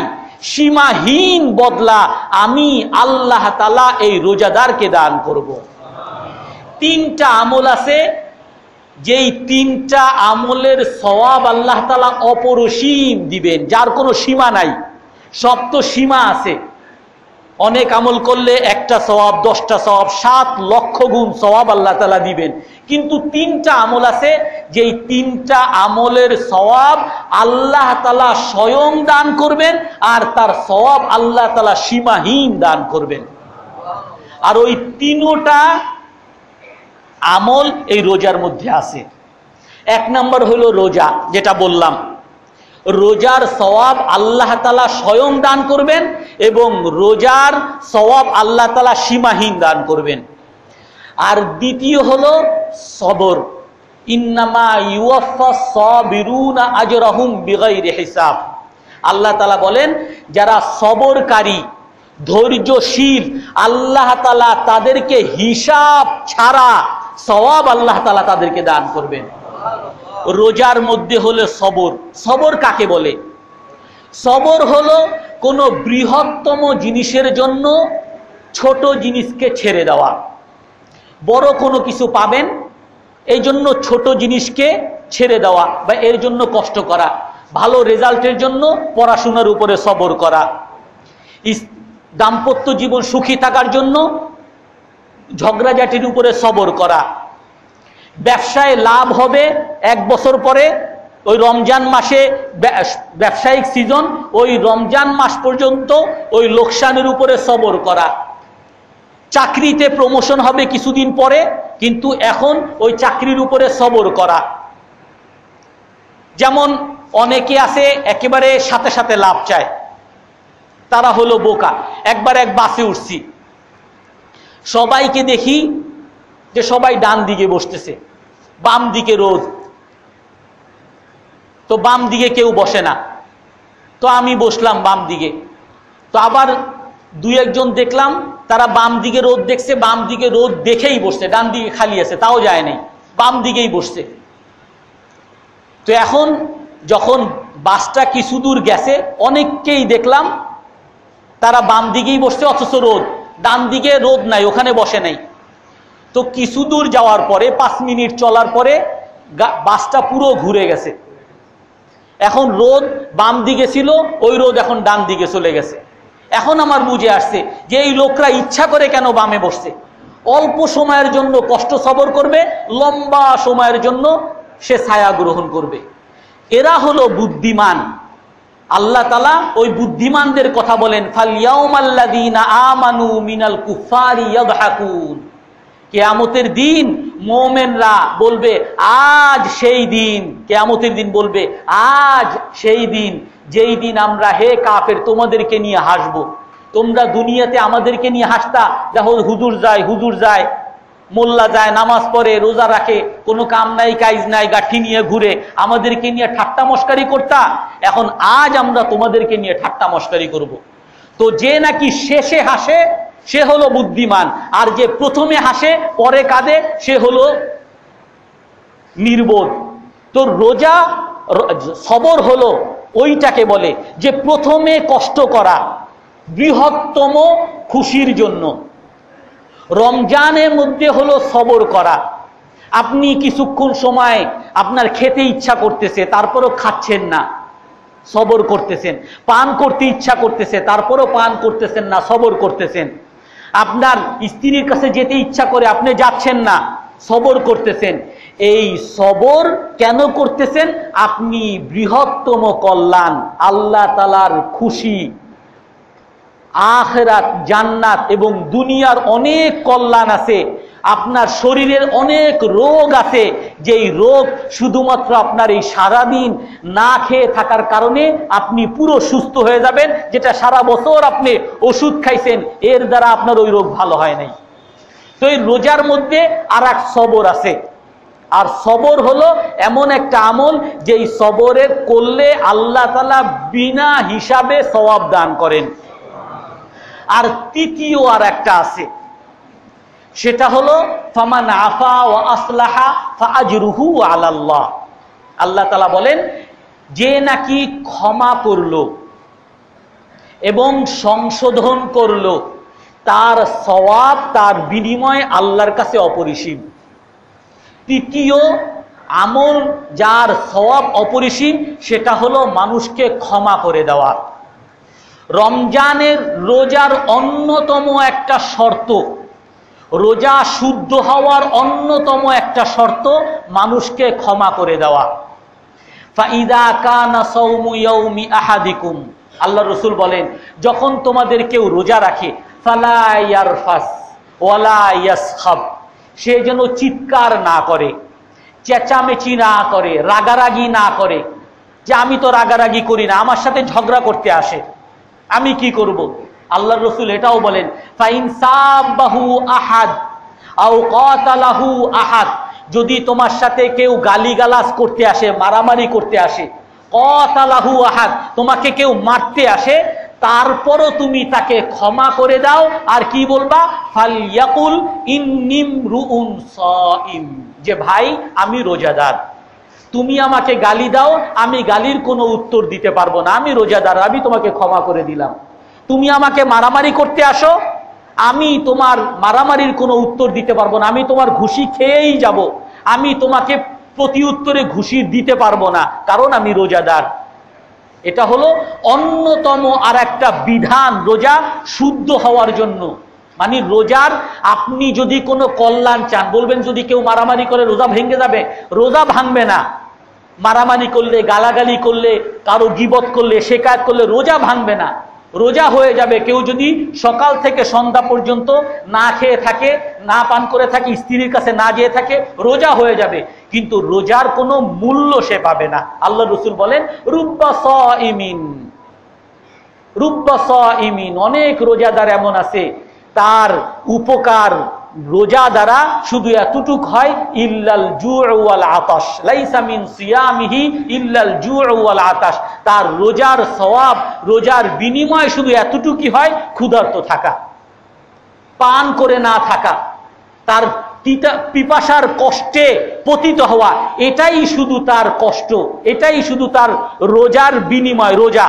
সীমাহীন বদলা আমি আল্লাহ তাআলা এই রোজাদারকে দান করব। 3টা আমল আছে, যেই 3টা আমলের সওয়াব আল্লাহ তাআলা অপরিসীম দিবেন, যার কোনো সীমা নাই। সব তো সীমা আছে, অনেক আমল করলে একটা সওয়াব, 10টা সওয়াব, 7 লক্ষ গুণ সওয়াব আল্লাহ তাআলা দিবেন। কিন্তু 3টা আমল আছে, যেই 3টা আমলের সওয়াব আল্লাহ তাআলা স্বয়ং দান করবেন, আর তার সওয়াব আল্লাহ তাআলা সীমাহীন দান করবেন। আর ওই 3টা আমল এই রোজার মধ্যে আছে। 1 নম্বর হলো রোজা, যেটা বললাম, রোজার সওয়াব আল্লাহ তাআলা স্বয়ং দান করবেন এবং রোজার সওয়াব আল্লাহ তাআলা সীমাহীন দান করবেন। আর দ্বিতীয় হলো সবর, ইন্নামা ইউওয়াফাস সাবিরুনা আজরাহুম বিগাইরি হিসাব। আল্লাহ তাআলা বলেন যারা সবরকারী, ধৈর্যশীল, আল্লাহ তাআলা তাদেরকে হিসাব ছাড়া সওয়াব আল্লাহ তাআলা তাদেরকে দান করবেন। রোজার মধ্যে হলো সবর। সবর কাকে বলে? সবর হলো কোনো বৃহত্তম জিনিসের জন্য ছোট জিনিসকে ছেড়ে দেওয়া। বড় কোনো কিছু পাবেন, এই জন্য ছোট জিনিসকে ছেড়ে দেওয়া বা এর জন্য কষ্ট করা। ভালো রেজাল্টের জন্য পড়াশোনার উপরে সবর করা। দাম্পত্য জীবন সুখী থাকার জন্য ঝগড়াঝাটির উপরে সবর করা। ব্যবসায় লাভ হবে 1 বছর পরে, ওই রমজান মাসে ব্যবসায়িক সিজন, ওই রমজান মাস পর্যন্ত ওই লোকসানের উপরে সবর করা। চাকরিতে প্রমোশন হবে কিছুদিন পরে, কিন্তু এখন ওই চাকরির উপরে সবর করা। যেমন অনেকে আছে একেবারে সাথে সাথে লাভ চায়, তারা হলো বোকা। একবার এক বাসে উঠছি, সবাইকে দেখি যে সবাই ডান দিকে বসতেছে, বাম দিকে রোদ, তো বাম দিকে কেউ বসে না, তো আমি বসলাম বাম দিকে। তো আবার 2-1 জন দেখলাম তারা বাম দিকে রোদ দেখছে, বাম দিকে রোদ দেখেই বসছে, ডান দিকে খালি আছে তাও যায় নাই, বাম দিকেই বসছে। তো এখন যখন বাসটা কিছু দূর গেছে, অনেককেই দেখলাম তারা বাম দিকেই বসছে, অথচ রোদ, ডান দিকে রোদ নাই, ওখানে বসে নাই। তো কিছু দূর যাওয়ার পরে 5 মিনিট চলার পরে বাসটা পুরো ঘুরে গেছে। এখন রোদ বাম দিকে ছিল, ওই রোদ এখন ডান দিকে চলে গেছে। এখন আমার বুঝে আসছে যে এই লোকরা ইচ্ছা করে কেন বামে বসছে। অল্প সময়ের জন্য কষ্ট সবর করবে, লম্বা সময়ের জন্য সে ছায়া গ্রহণ করবে। এরা হলো বুদ্ধিমান। আল্লাহ তাআলা ওই বুদ্ধিমানদের কথা বলেন, ফালইয়াউমাল্লাযীনা আমানু মিনাল কুফারি ইয়াদহাকুন। কিয়ামতের দিন মুমিনরা বলবে আজ সেই দিন, কিয়ামতের দিন বলবে আজ সেই দিন যেই দিন আমরা হে কাফের তোমাদেরকে নিয়ে হাসবো। তোমরা দুনিয়াতে আমাদেরকে নিয়ে হাসতা, দেখো হুজুর যায়, হুজুর যায়, মোল্লা যায়, নামাজ পড়ে, রোজা রাখে, কোনো কাম নাই কাজ নাই, গাঠি নিয়ে ঘুরে, আমাদেরকে নিয়ে ঠাট্টা মস্কারি করতা। এখন আজ আমরা তোমাদেরকে নিয়ে ঠাট্টা মস্কারি করব। তো যে নাকি শেষে হাসে সে হলো বুদ্ধিমান, আর যে প্রথমে হাসে পরে কাঁদে সে হলো নির্বোধ। তো রোজা সবর হলো ওইটাকে বলে যে প্রথমে কষ্ট করা বৃহত্তম খুশির জন্য। রমজানের মধ্যে হলো সবর করা। আপনি কিছুক্ষণ সময় আপনার খেতে ইচ্ছা করতেছে, তারপরও খাচ্ছেন না, সবর করতেছেন। পান করতে ইচ্ছা করতেছে, তারপরও পান করতেছেন না, সবর করতেছেন। আপনার স্ত্রীর কাছে যেতে ইচ্ছা করে, আপনি যাচ্ছেন না, সবর করতেছেন। এই সবর কেন করতেছেন? আপনি বৃহত্তম কল্যাণ, আল্লাহ তাআলার খুশি, আখিরাত, জান্নাত এবং দুনিয়ার অনেক কল্যাণ আছে। আপনার শরীরের অনেক রোগ আছে, যেই রোগ শুধুমাত্র আপনার এই সারাদিন না খেয়ে থাকার কারণে আপনি পুরো সুস্থ হয়ে যাবেন, যেটা সারা বছর আপনি ওষুধ খাইছেন, এর দ্বারা আপনার ওই রোগ ভালো হয় নাই। তো এই রোজার মধ্যে আর এক সবর আছে। আর সবর হলো এমন একটা আমল, যেই সবরের করলে আল্লাহ তাআলা বিনা হিসাবে সওয়াব দান করেন। আর তৃতীয় আর একটা আছে, সেটা হলো ফামান আফা ওয়া আসলাহা ফাআজরুহু আলাল্লাহ। আল্লাহ তাআলা বলেন, যে নাকি ক্ষমা করলো এবং সংশোধন করলো, তার সওয়াব, তার বিনিময় আল্লাহর কাছে অপরিসীম। তৃতীয় আমল যার সওয়াব অপরিসীম, সেটা হলো মানুষকে ক্ষমা করে দেওয়া। রমজানের রোজার অন্যতম একটা শর্ত, রোজা শুদ্ধ হওয়ার অন্যতম একটা শর্ত মানুষকে ক্ষমা করে দেওয়া। ফাইদা কানা সাওমু ইয়াউমি আহাদিকুম, আল্লাহ রাসূল বলেন, যখন তোমাদের কেউ রোজা রাখে, ফালা ইয়ারফাস ওয়ালা ইয়াসখাব, সে যেন চিৎকার না করে, চেঁচামেচি না করে, রাগারাগি না করে। যে আমি তো রাগারাগি করি না, আমার সাথে ঝগড়া করতে আসে, আমি কি করব? আল্লাহর রাসূল এটাও বলেন, ফাইন সাবাহু আহাদ আও কাতালাহু আহাদ, যদি তোমার সাথে কেউ গালিগালাজ করতে আসে, মারামারি করতে আসে, কাতালাহু আহাদ, তোমাকে কেউ মারতে আসে, তারপরও তুমি তাকে ক্ষমা করে দাও। আর কি বলবা? ফালইয়াকুল ইন্নিমরুউন সাইম, যে ভাই আমি রোজাদার, তুমি আমাকে গালি দাও, আমি গালির কোনো উত্তর দিতে পারবো না, আমি রোজাদার, আমি তোমাকে ক্ষমা করে দিলাম। তুমি আমাকে মারামারি করতে আসো, আমি তোমার মারামারির কোনো উত্তর দিতে পারবো না, আমি তোমার ঘুষি খেয়েই যাব, আমি তোমাকে প্রতি উত্তরে ঘুষি দিতে পারবো না, কারণ আমি রোজাদার। এটা হলো অন্যতম আর একটা বিধান রোজা শুদ্ধ হওয়ার জন্য। মানে রোজার আপনি যদি কোনো কল্যাণ চান, বলবেন যদি কেউ মারামারি করে রোজা ভেঙে যাবে, রোজা ভাঙবে না। মারামারি করলে, গালাগালি করলে, কারো গীবত করলে, শেকায়ত করলে রোজা ভাঙবে না, রোজা হয়ে যাবে। কেউ যদি সকাল থেকে সন্ধ্যা পর্যন্ত না খেয়ে থাকে, না পান করে থাকে, স্ত্রীর কাছে না যেয়ে থাকে, রোজা হয়ে যাবে, কিন্তু রোজার কোনো মূল্য সে পাবে না। আল্লাহ রাসূল বলেন, রুব্বা সাইমিন, রুব্বা সাইমিন, অনেক রোজাদার এমন আছে, তার উপকার রোজা দ্বারা শুধু এতটুক হয়, ইল্লাল জুউ ওয়াল আতাশ, লাইসা মিন সিয়ামিহি ইল্লাল জুউ ওয়াল আতাশ, তার রোজার সওয়াব, রোজার বিনিময় শুধু এতটুকুই হয়, ক্ষুধার্ত থাকা, পান করে না থাকা, তার পিপাসার কষ্টে পতিত হওয়া, এটাই শুধু তার কষ্ট, এটাই শুধু তার রোজার বিনিময়, রোজা,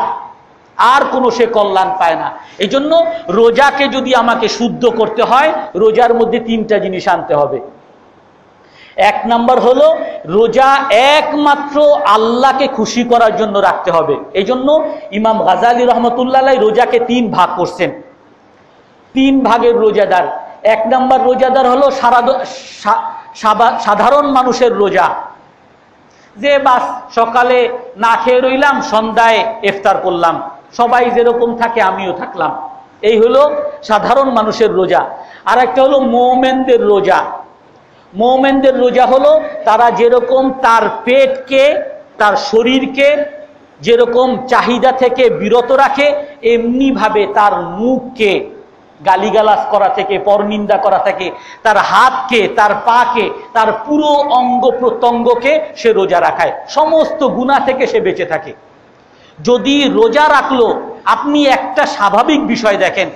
আর কোনো সে কল্যাণ পায় না। এই জন্য রোজাকে যদি আমাকে শুদ্ধ করতে হয়, রোজার মধ্যে তিনটা জিনিস আনতে হবে। এক নাম্বার হলো, রোজা একমাত্র আল্লাহকে খুশি করার জন্য রাখতে হবে। এই জন্য ইমাম গাজালি রহমতুল্লাহ আলাইহি রোজাকে তিন ভাগ করছেন, তিন ভাগের রোজাদার। এক নাম্বার রোজাদার হলো সাধারণ মানুষের রোজা, যে বাস সকালে না খেয়ে রইলাম, সন্ধ্যায় ইফতার করলাম, সবাই যেরকম থাকে আমিও থাকলাম, এই হলো সাধারণ মানুষের রোজা। আর একটা হলো মুমিনদের রোজা। মুমিনদের রোজা হলো তারা যেরকম তার পেটকে, তার শরীরকে যেরকম চাহিদা থেকে বিরত রাখে, এমনি ভাবে তার মুখকে গালিগালাজ করা থেকে, পরনিন্দা করা থেকে, তার হাতকে, তার পাকে, তার পুরো অঙ্গ প্রত্যঙ্গকে সে রোজা রাখায়, সমস্ত গুনাহ থেকে সে বেঁচে থাকে। যদি রোজা রাখলো, আপনি একটা স্বাভাবিক বিষয় দেখেন,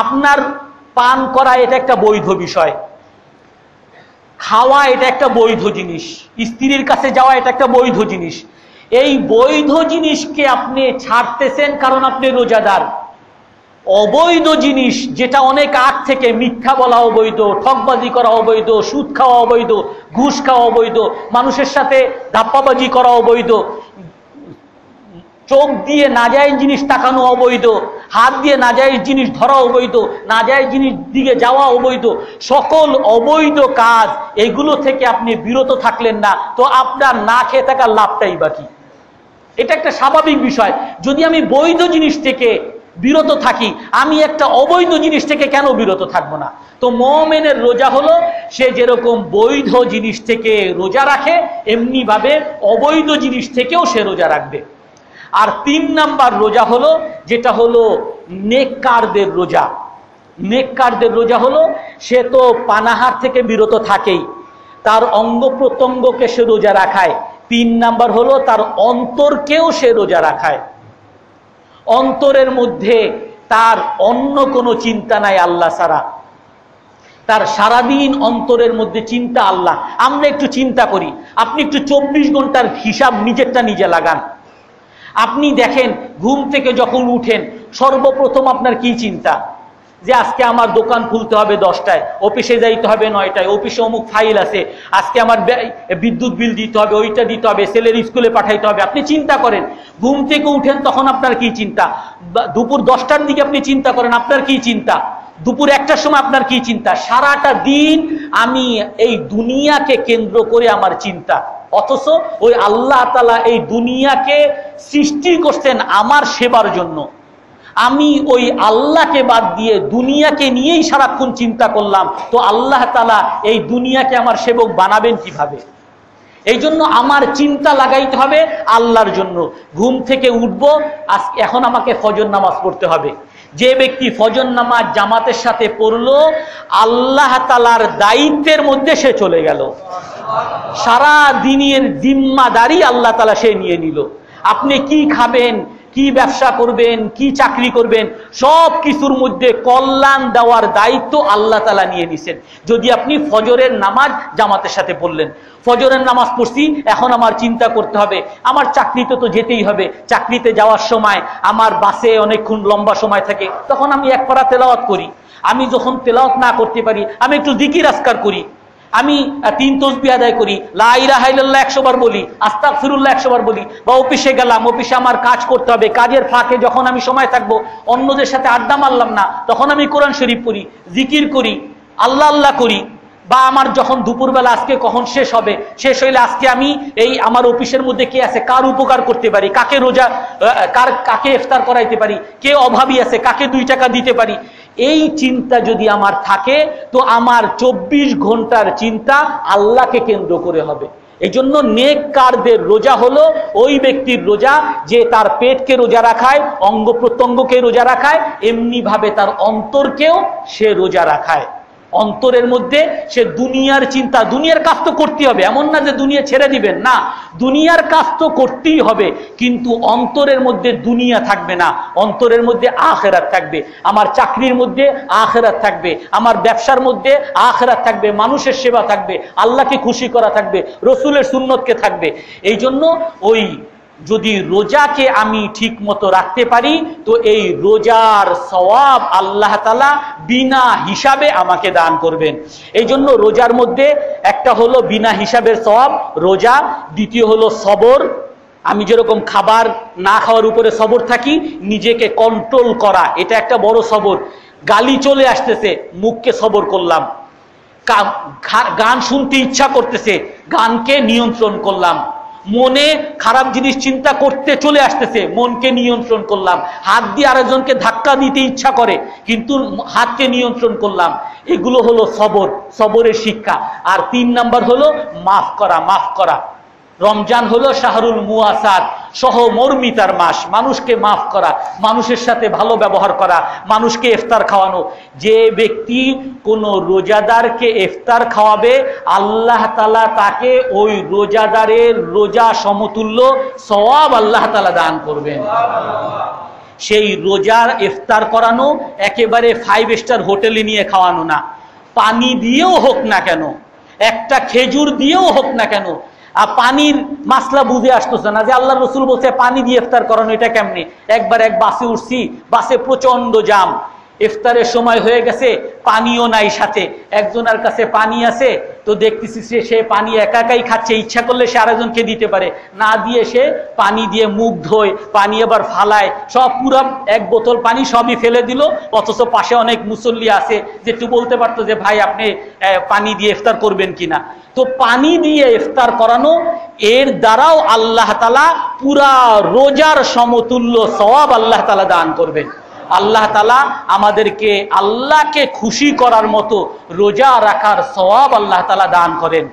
আপনার পান করা এটা একটা বৈধ বিষয়, খাওয়া এটা একটা বৈধ জিনিস, স্ত্রীর কাছে যাওয়া এটা একটা বৈধ জিনিস। এই বৈধ জিনিসকে আপনি ছাড়তেছেন কারণ আপনি রোজাদার। অবৈধ জিনিস, যেটা অনেক আগ থেকে, মিথ্যা বলা অবৈধ, ঠকবাজি করা অবৈধ, সুদ খাওয়া অবৈধ, ঘুষ খাওয়া অবৈধ, মানুষের সাথে ধাপ্পাবাজি করা অবৈধ, চোখ দিয়ে নাজায়েজ জিনিস তাকানো অবৈধ, হাত দিয়ে নাজায়েজ জিনিস ধরা অবৈধ, নাজায়েজ জিনিস দিকে যাওয়া অবৈধ, সকল অবৈধ কাজ এগুলো থেকে আপনি বিরত থাকলেন না, তো আপনার না খেয়ে থাকার লাভটাই বাকি। এটা একটা স্বাভাবিক বিষয়। যদি আমি বৈধ জিনিস থেকে বিরত থাকি, আমি একটা অবৈধ জিনিস থেকে কেন বিরত থাকবো না? তো মুমিনের রোজা হলো সে যেরকম বৈধ জিনিস থেকে রোজা রাখে, এমনি ভাবে অবৈধ জিনিস থেকেও সে রোজা রাখবে। আর 3 নাম্বার রোজা হলো যেটা হলো নেককারদের রোজা। নেককারদের রোজা হলো সে তো পানাহার থেকে বিরত থাকেই, তার অঙ্গ প্রত্যঙ্গকে সে রোজা রাখায়। 3 নাম্বার হলো তার অন্তরকেও সে রোজা রাখায়। অন্তরের মধ্যে তার অন্য কোনো চিন্তা নাই আল্লাহ ছাড়া, তার সারাদিন অন্তরের মধ্যে চিন্তা আল্লাহ। আমরা একটু চিন্তা করি, আপনি একটু 24 ঘন্টার হিসাব নিজেরটা নিজে লাগান। আপনি দেখেন ঘুম থেকে যখন উঠেন সর্বপ্রথম আপনার কি চিন্তা? যে আজকে আমার দোকান খুলতে হবে 10টায়, অফিসে যাইতে হবে 9টায়, অফিসে অমুক ফাইল আছে, আজকে আমার বিদ্যুৎ বিল দিতে হবে, ওইটা দিতে হবে, ছেলের স্কুলে পাঠাইতে হবে। আপনি চিন্তা করেন, ঘুম থেকে উঠেন তখন আপনার কি চিন্তা? দুপুর 10টার দিকে আপনি চিন্তা করেন, আপনার কি চিন্তা? দুপুর 1টার সময় আপনার কি চিন্তা? সারাটা দিন আমি এই দুনিয়াকে কেন্দ্র করে আমার চিন্তা। অথচ ওই আল্লাহ তাআলা এই দুনিয়াকে সৃষ্টি করছেন আমার সেবার জন্য। আমি ওই আল্লাহকে বাদ দিয়ে দুনিয়াকে নিয়েই সারাক্ষণ চিন্তা করলাম, তো আল্লাহ তাআলা এই দুনিয়াকে আমার সেবক বানাবেন কিভাবে? এই জন্য আমার চিন্তা লাগাইতে হবে আল্লাহর জন্য। ঘুম থেকে উঠবো, এখন আমাকে ফজর নামাজ পড়তে হবে। যে ব্যক্তি ফজর নামাজ জামাতের সাথে পড়লো, আল্লাহ তাআলার দায়িত্বের মধ্যে সে চলে গেল। সারা দিনের জিম্মাদারি আল্লাহ তাআলা সে নিয়ে নিল। আপনি কি খাবেন, কি ব্যবসা করবেন, কি চাকরি করবেন, সব কিছুর মধ্যে কল্যাণ দেওয়ার দায়িত্ব আল্লাহ তাআলা নিয়ে নিছেন। যদি আপনি ফজরের নামাজ জামাতের সাথে পড়লেন, ফজরের নামাজ পড়ছি, এখন আমার চিন্তা করতে হবে আমার চাকরিতে তো যেতেই হবে, চাকরিতে যাওয়ার সময় আমার বাসে অনেকক্ষণ লম্বা সময় থাকে, তখন আমি এক পারা তেলাওয়াত করি। আমি যখন তেলাওয়াত না করতে পারি, আমি একটু জিকির আজকার করি, আমি 3 তাসবিহ আদায় করি, লা ইলাহা ইল্লাল্লাহ 100 বার বলি, আস্তাগফিরুল্লাহ 100 বার বলি। বা অফিসে গেলাম, অফিসে আমার কাজ করতে হবে, কাজের ফাঁকে যখন আমি সময় থাকবো, অন্যদের সাথে আড্ডা মারলাম না, তখন আমি কোরআন শরীফ পড়ি, জিকির করি, আল্লাহ আল্লাহ করি। বা আমার যখন দুপুরবেলা আজকে কখন শেষ হবে, শেষ হইলে আজকে আমি এই আমার অফিসের মধ্যে কে আছে, কার উপকার করতে পারি, কাকে রোজা, কাকে ইফতার করাইতে পারি, কে অভাবী আছে, কাকে 2 টাকা দিতে পারি, এই চিন্তা যদি আমার থাকে, তো আমার 24 ঘন্টার চিন্তা আল্লাহকে কেন্দ্র করে হবে। এই জন্য নেককারদের রোজা হলো ওই ব্যক্তির রোজা যে তার পেটকে রোজা রাখায়, অঙ্গ প্রত্যঙ্গকে রোজা রাখায়, এমনি ভাবে তার অন্তরকেও সে রোজা রাখায়। অন্তরের মধ্যে সে দুনিয়ার চিন্তা, দুনিয়ার কাজ তো করতেই হবে, এমন না যে দুনিয়া ছেড়ে দিবেন, না, দুনিয়ার কাজ তো করতেই হবে, কিন্তু অন্তরের মধ্যে দুনিয়া থাকবে না, অন্তরের মধ্যে আখিরাত থাকবে। আমার চাকরির মধ্যে আখিরাত থাকবে, আমার ব্যবসার মধ্যে আখিরাত থাকবে, মানুষের সেবা থাকবে, আল্লাহকে খুশি করা থাকবে, রসুলের সুন্নতকে থাকবে। এই জন্য ওই যদি রোজাকে আমি ঠিক মতো রাখতে পারি, তো এই রোজার সওয়াব আল্লাহ তাআলা বিনা হিসাবে আমাকে দান করবেন। এই জন্য রোজার মধ্যে একটা হলো বিনা হিসাবের সওয়াব রোজা, দ্বিতীয় হলো সবর। আমি যেরকম খাবার না খাওয়ার উপরে সবর থাকি, নিজেকে কন্ট্রোল করা, এটা একটা বড় সবর। গালি চলে আসতেছে, মুখকে সবর করলাম। গান শুনতে ইচ্ছা করতেছে, গানকে নিয়ন্ত্রণ করলাম। মনে খারাপ জিনিস চিন্তা করতে চলে আসতেছে, মনকে নিয়ন্ত্রণ করলাম। হাত দিয়ে আরেকজনকে ধাক্কা দিতে ইচ্ছা করে, কিন্তু হাতকে নিয়ন্ত্রণ করলাম। এগুলো হলো সবর, সবরের শিক্ষা। আর 3 নাম্বার হলো মাফ করা, মাফ করা। রমজান হলো শাহরুল মুয়াসাত, সহমর্মিতার মাস। মানুষকে মাফ করা, মানুষের সাথে ভালো ব্যবহার করা, মানুষকে ইফতার খাওয়ানো। যে ব্যক্তি কোন রোজাদারকে ইফতার খাওয়াবে, আল্লাহ তাআলা তাকে ওই রোজাদারের রোজা সমতুল্য সওয়াব আল্লাহ তাআলা দান করবেন। সেই রোজার ইফতার করানো একেবারে 5 স্টার হোটেলে নিয়ে খাওয়ানো না, পানি দিয়েও হোক না কেন, একটা খেজুর দিয়েও হোক না কেন। পানির মাসলা বুঝে আসতেছে না যে আল্লাহ রসুল বলছে পানি দিয়ে ইফতার করানো, এটা কেমনে? একবার এক বাসে উঠছি, বাসে প্রচন্ড জাম, ইফতারের সময় হয়ে গেছে, পানিও নাই সাথে, একজনের কাছে পানি আছে তো দেখতেছি সে পানি একা একাই খাচ্ছে, ইচ্ছা করলে সে আরেকজনকে দিতে পারে, না দিয়ে সে পানি দিয়ে মুখ ধোয়, পানি আবার ফালায়, সব পুরা এক বোতল পানি সবই ফেলে দিল। অথচ পাশে অনেক মুসল্লি আছে যে একটু বলতে পারতো যে ভাই আপনি পানি দিয়ে ইফতার করবেন কিনা। তো পানি দিয়ে ইফতার করানো, এর দ্বারাও আল্লাহ তাআলা পুরা রোজার সমতুল্য সওয়াব আল্লাহ তাআলা দান করবেন। আল্লাহ তাআলা আমাদেরকে আল্লাহকে খুশি করার মতো রোজা রাখার সওয়াব আল্লাহ তাআলা দান করেন।